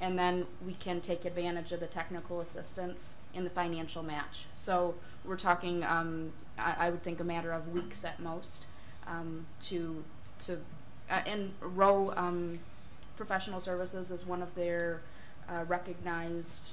and then we can take advantage of the technical assistance in the financial match. So we're talking, I would think, a matter of weeks at most and Rowe Professional Services is one of their recognized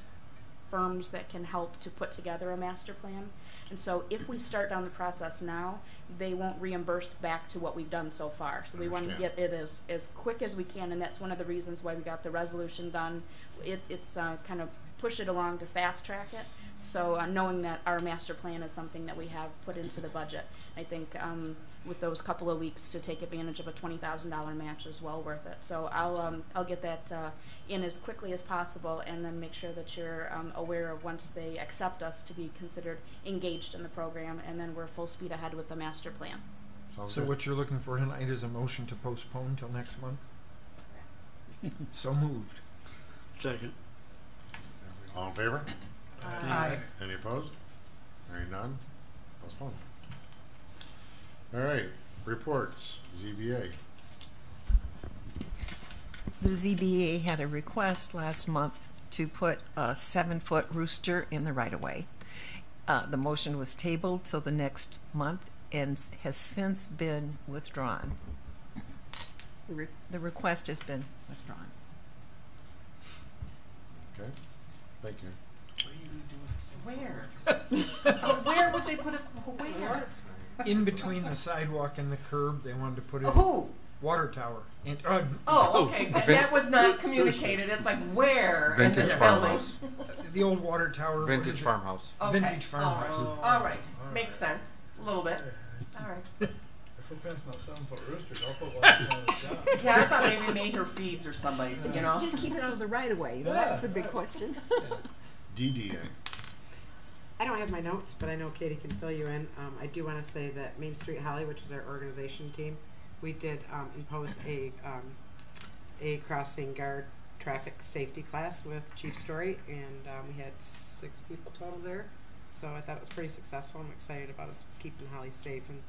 firms that can help to put together a master plan. And so if we start down the process now, they won't reimburse back to what we've done so far. So we want to get it as quick as we can, and that's one of the reasons why we got the resolution done. It's kind of push it along to fast track it. So knowing that our master plan is something that we have put into the budget, I think with those couple of weeks to take advantage of a $20,000 match is well worth it. So I'll get that in as quickly as possible, and then make sure that you're aware of once they accept us to be considered engaged in the program, and then we're full speed ahead with the master plan. So what you're looking for tonight is a motion to postpone till next month? So moved. Second. All in favor? Aye. Any opposed? Hearing none, postpone. All right, reports, ZBA. The ZBA had a request last month to put a 7-foot rooster in the right-of-way. The motion was tabled till the next month and has since been withdrawn. The request has been withdrawn. Okay, thank you. Where? Where would they put it? Where? In between the sidewalk and the curb, they wanted to put it Who? water tower. And, Oh, okay. That was not communicated. It's like where in this building? the old water tower. what Vintage is it? farmhouse. Okay. Vintage farmhouse. All right. Makes sense. A little bit. All right. If we're passing out 7-foot roosters, I'll put one on the shop. Yeah, I thought maybe Maker Feeds or somebody, you know. Just keep it out of the right-of-way. That's the big question. DDA. I don't have my notes, but I know Katie can fill you in. I do want to say that Main Street Holly, which is our organization team, we did impose a crossing guard traffic safety class with Chief Story, and we had 6 people total there. So I thought it was pretty successful. I'm excited about us keeping Holly safe and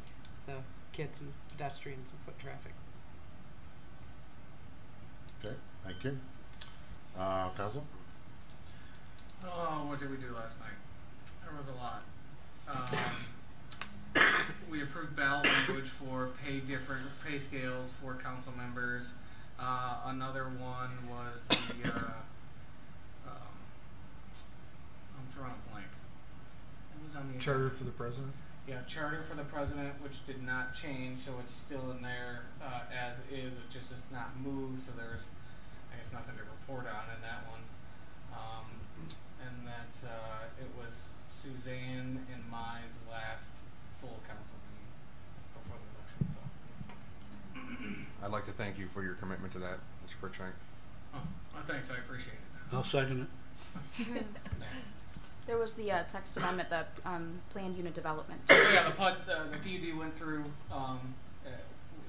the kids and pedestrians and foot traffic. Okay, thank you. Council? Oh, what did we do last night? There was a lot. We approved ballot language for pay scales for council members. Another one was the I'm drawing a blank. It was on the Charter for the president. Yeah, charter for the president, which did not change, so it's still in there as is. It just is not moved, so there's, I guess, nothing to report on in that one. And that it was Suzanne and Mai's last full council meeting before the election. So. I'd like to thank you for your commitment to that, Mr. Cruikshank. Oh, thanks, I appreciate it. I'll second it. There was the text amendment, the planned unit development. Yeah, the PUD went through,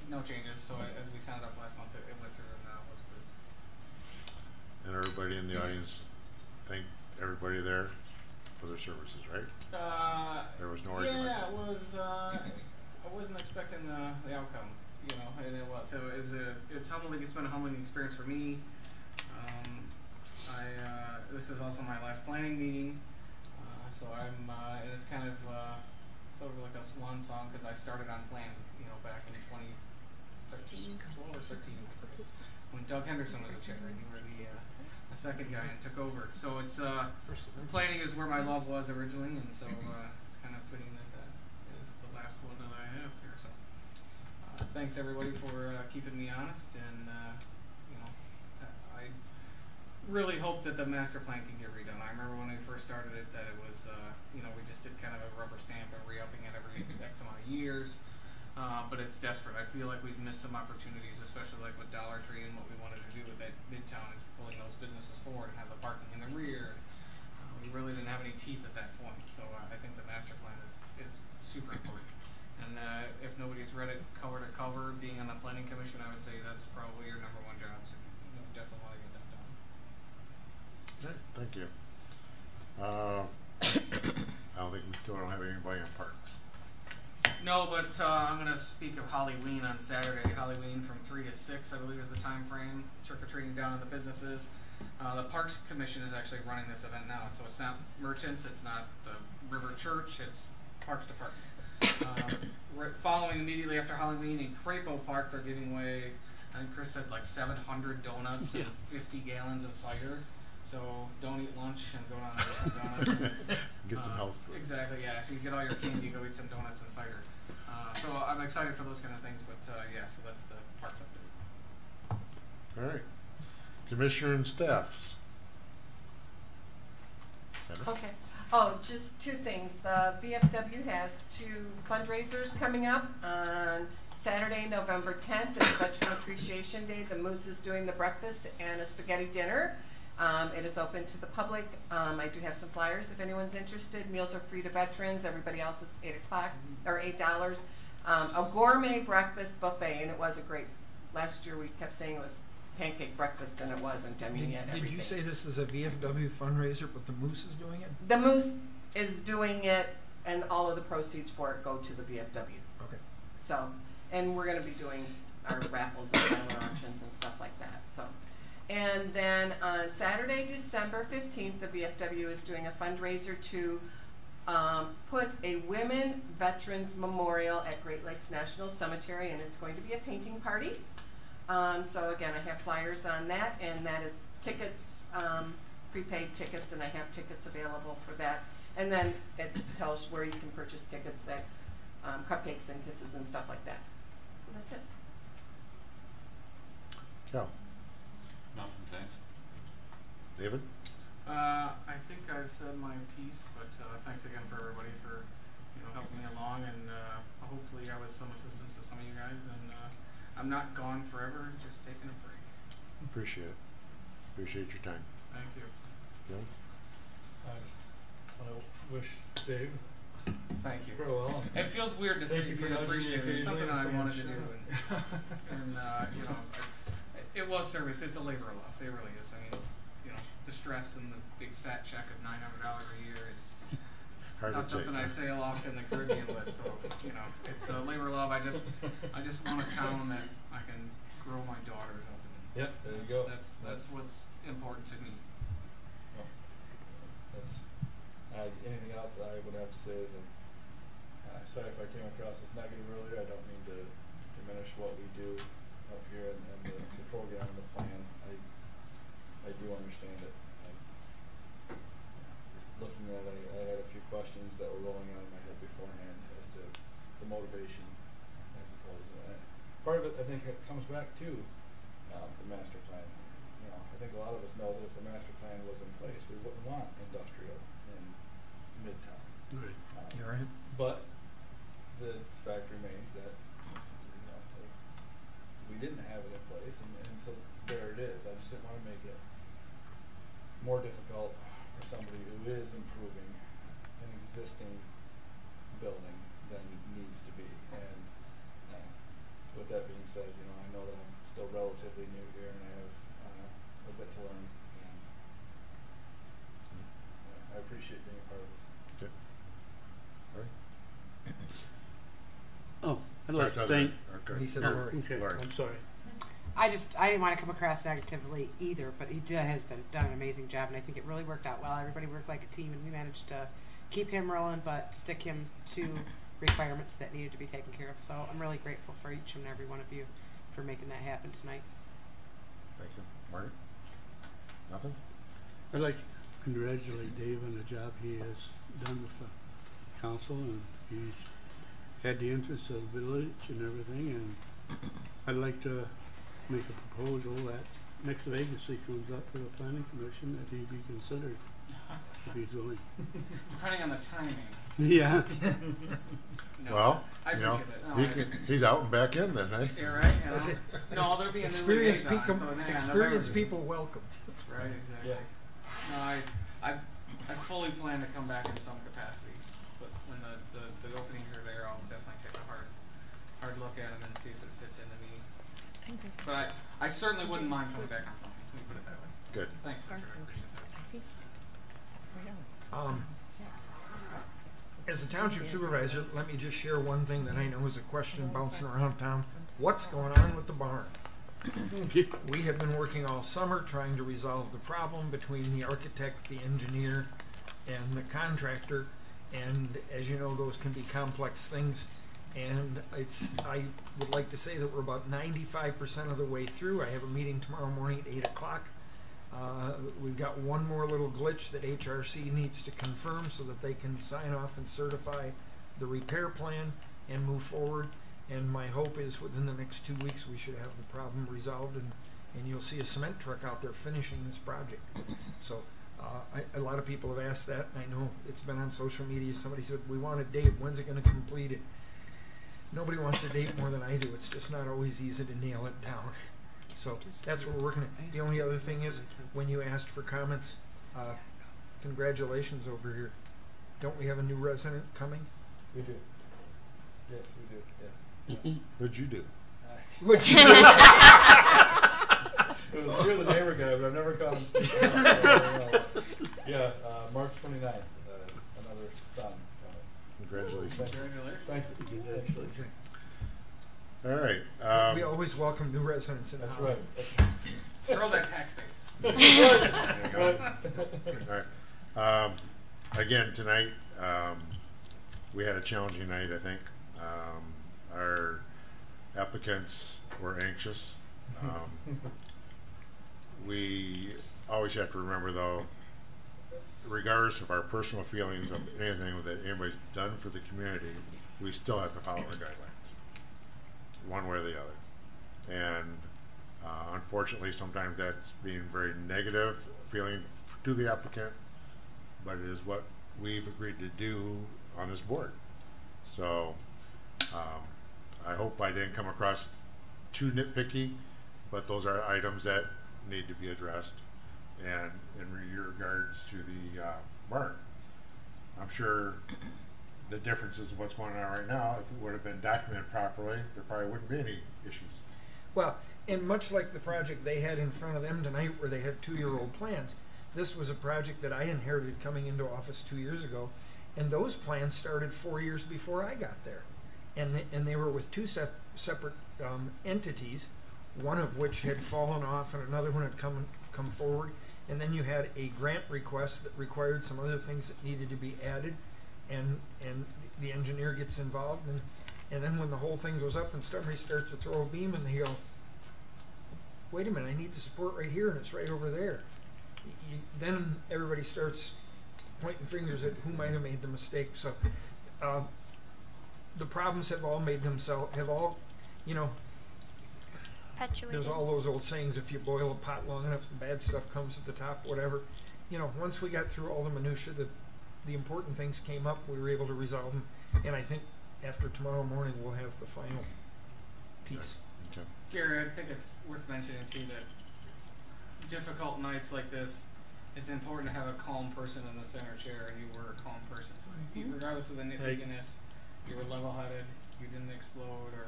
no changes, so as we signed up last month, it went through and was approved. And everybody in the audience, thank everybody there for their services, right? There was no arguments. Yeah, it was, I wasn't expecting the outcome, you know, and it was. So it's humbling, it's been a humbling experience for me. This is also my last planning meeting. So I'm, and it's kind of sort of like a swan song because I started on planning, you know, back in 2013, 12 or 13, when Doug Henderson was the chair, and you were the second guy and took over. So it's planning is where my love was originally, and so it's kind of fitting that that is the last one that I have here. So thanks everybody for keeping me honest, and you know, I really hope that the master plan can get redone. I remember when we first started it that it was, you know, we just did kind of a rubber stamp and re-upping it every X amount of years. But it's desperate. I feel like we've missed some opportunities, especially like with Dollar Tree and what we wanted to do with that Midtown is pulling those businesses forward and have the parking in the rear. And, we really didn't have any teeth at that point. So I think the master plan is super important. And if nobody's read it cover to cover, being on the planning commission, I would say that's probably your number one job. So you definitely want to get that done. Okay, thank you. I don't think we still don't have anybody in parks. No, but I'm going to speak of Halloween on Saturday. Halloween from 3 to 6, I believe, is the time frame. Trick-or-treating down in the businesses. The Parks Commission is actually running this event now, so it's not merchants, it's not the River Church, it's Parks Department. Following immediately after Halloween in Crapo Park, they're giving away, I think Chris said like 700 donuts and 50 gallons of cider. So don't eat lunch and go down and get some donuts. Get some health food. Exactly, yeah. After you get all your candy, go eat some donuts and cider. So I'm excited for those kind of things, but yeah, so that's the parks update. All right. Commissioner and staffs. Sandra? Okay. Oh, just two things. The VFW has two fundraisers coming up on Saturday, November 10th. It's Veteran Appreciation Day. The Moose is doing the breakfast and a spaghetti dinner. It is open to the public. I do have some flyers if anyone's interested. Meals are free to veterans. Everybody else, it's $8. A gourmet breakfast buffet, and it was a great. Last year we kept saying it was pancake breakfast, and it wasn't. I mean, Did you say this is a VFW fundraiser, but the Moose is doing it? The Moose is doing it, and all of the proceeds for it go to the VFW. Okay. So, and we're going to be doing our raffles and silent auctions and stuff like that. So, and then on Saturday, December 15th, the VFW is doing a fundraiser to put a women veterans memorial at Great Lakes National Cemetery, and it's going to be a painting party. So again, I have flyers on that, and that is tickets, prepaid tickets, and I have tickets available for that. And then it tells where you can purchase tickets at Cupcakes and Kisses and stuff like that. So that's it. Cal? Nothing, thanks. David? I think I've said my piece, but thanks again for everybody for helping me along, and hopefully I was some assistance to some of you guys. And I'm not gone forever, just taking a break. Appreciate it. Appreciate your time. Thank you. Joe? I just want to wish Dave Thank you. farewell. It feels weird to Thank see you you for appreciate it. It's something I wanted to do, and and it was service. It's a labor of love. It really is. I mean, the stress and the big fat check of $900 a year is Hard not to something take, I sail off in the Caribbean with. So it's a labor of love. I just want a town that I can grow my daughters up in. Yep, there you go. That's what's important to me. Well, that's anything else I would have to say is sorry if I came across as negative earlier. I don't mean to diminish what we do up here and the program and the plan. I do understand it. Just looking at it, I had a few questions that were rolling out in my head beforehand as to the motivation, I suppose. Part of it, I think, it comes back to the master plan. I think a lot of us know that if the master plan was in place, we wouldn't want industrial in Midtown. Right. You're right. But the fact remains that we didn't have it in place, and so there it is. I just didn't want to make it more difficult for somebody who is improving an existing building than needs to be. And with that being said, I know that I'm still relatively new here and I have a bit to learn. And I appreciate being a part of it. Okay. All right. Oh, I'd like to thank. Okay. He said No, Lori. okay, Lori. I'm sorry. I didn't want to come across negatively either, but he has done an amazing job, and I think it really worked out well. Everybody worked like a team, and we managed to keep him rolling, but stick him to requirements that needed to be taken care of. So I'm really grateful for each and every one of you for making that happen tonight. Thank you. Margaret? Nothing? I'd like to congratulate Dave on the job he has done with the council, and he's had the interest of the village and everything, and I'd like to make a proposal that next vacancy comes up for the planning commission that he be considered if he's willing. Depending on the timing. Yeah. No, Well, I appreciate it. No, he's out and back in then, eh? You're right. No, there'll be a Experienced new liaison, people, so, experienced people welcome. Right, exactly. Yeah. No, I I fully plan to come back in some capacity, but when the openings are there, I'll definitely take a hard look at them and see if it fits into me. But I certainly wouldn't mind coming back on something. Let me put it that way. Good. Thanks, Richard. I appreciate that. As a township supervisor, let me just share one thing that I know is a question bouncing around town. What's going on with the barn? We have been working all summer trying to resolve the problem between the architect, the engineer, and the contractor. And as you know, those can be complex things. And I would like to say that we're about 95% of the way through. I have a meeting tomorrow morning at 8 o'clock. We've got one more little glitch that HRC needs to confirm so that they can sign off and certify the repair plan and move forward. And my hope is within the next 2 weeks we should have the problem resolved, and you'll see a cement truck out there finishing this project. So a lot of people have asked that, and I know it's been on social media. Somebody said, we want a date. When's it going to complete it? Nobody wants a date more than I do. It's just not always easy to nail it down. So that's what we're working at. The only other thing is, when you asked for comments, congratulations over here. Don't we have a new resident coming? We do. Yes, we do. Yeah. What'd you do? What'd you do? You're the neighbor guy, but I've never caught him speak. Yeah, March 29th, another son. Congratulations. Thanks. Congratulations. All right. We always welcome new residents in the That's house. right. Throw that tax base. There you go. All right. Again, tonight, we had a challenging night, I think. Our applicants were anxious. We always have to remember, though, regardless of our personal feelings of anything that anybody's done for the community, we still have to follow our guidelines, one way or the other. And unfortunately, sometimes that's being very negative feeling to the applicant, but it is what we've agreed to do on this board. So I hope I didn't come across too nitpicky, but those are items that need to be addressed. And in regards to the barn, I'm sure the difference is what's going on right now. If it would have been documented properly, there probably wouldn't be any issues. Well, and much like the project they had in front of them tonight where they have 2-year-old plans, this was a project that I inherited coming into office 2 years ago, and those plans started 4 years before I got there. And they were with two separate entities, one of which had fallen off and another one had come forward. And then you had a grant request that required some other things that needed to be added, and the engineer gets involved, and then when the whole thing goes up and somebody starts to throw a beam and they go, wait a minute, I need the support right here and it's right over there. Then everybody starts pointing fingers at who might have made the mistake. So the problems have all made themselves, you know, there's all those old sayings, if you boil a pot long enough, the bad stuff comes at the top, whatever. You know, once we got through all the minutia, the important things came up, we were able to resolve them. And I think after tomorrow morning, we'll have the final piece. Okay. Gary, I think it's worth mentioning too that difficult nights like this, it's important to have a calm person in the center chair, and you were a calm person tonight. Regardless of the nitpickiness, you were level-headed, you didn't explode or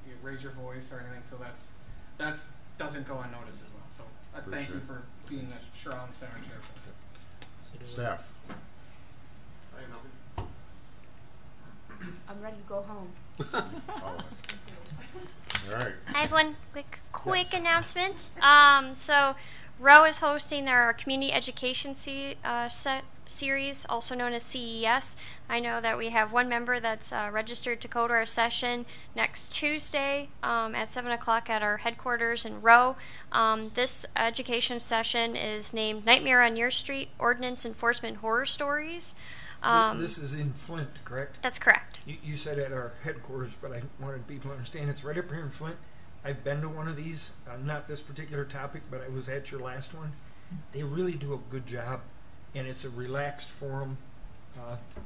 you raise your voice or anything. So that doesn't go unnoticed as well. So I thank you for being a strong center chair. Staff. I have nothing. I'm ready to go home. All of us. All right. I have one quick Yes. announcement. So Roe is hosting their community education series, also known as CES. I know that we have one member that's registered to go to our session next Tuesday at 7 o'clock at our headquarters in Roe. This education session is named Nightmare on Your Street, Ordinance Enforcement Horror Stories. This is in Flint, correct? That's correct. You said at our headquarters, but I wanted people to understand it's right up here in Flint. I've been to one of these, not this particular topic, but I was at your last one. They really do a good job, and it's a relaxed forum,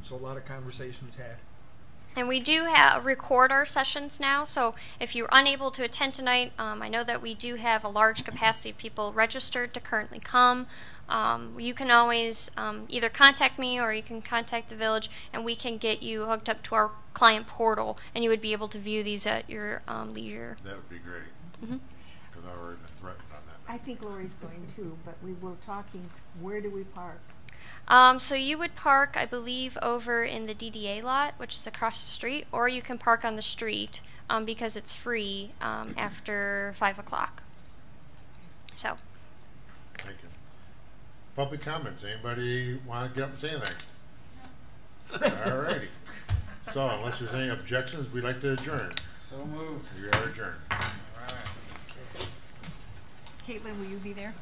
so a lot of conversations had. And we do record our sessions now, so if you're unable to attend tonight, I know that we do have a large capacity of people registered to currently come. You can always either contact me or you can contact the village, and we can get you hooked up to our client portal, and you would be able to view these at your leisure. That would be great. Mhm. Because I've already been threatened on that. I think Lori's going too, but we were talking, where do we park? So you would park, I believe, over in the DDA lot, which is across the street, or you can park on the street because it's free after 5 o'clock. So. Thank you. Public comments. Anybody want to get up and say anything? All righty. So, unless there's any objections, we'd like to adjourn. So moved. We are adjourned. All right. Caitlin, will you be there?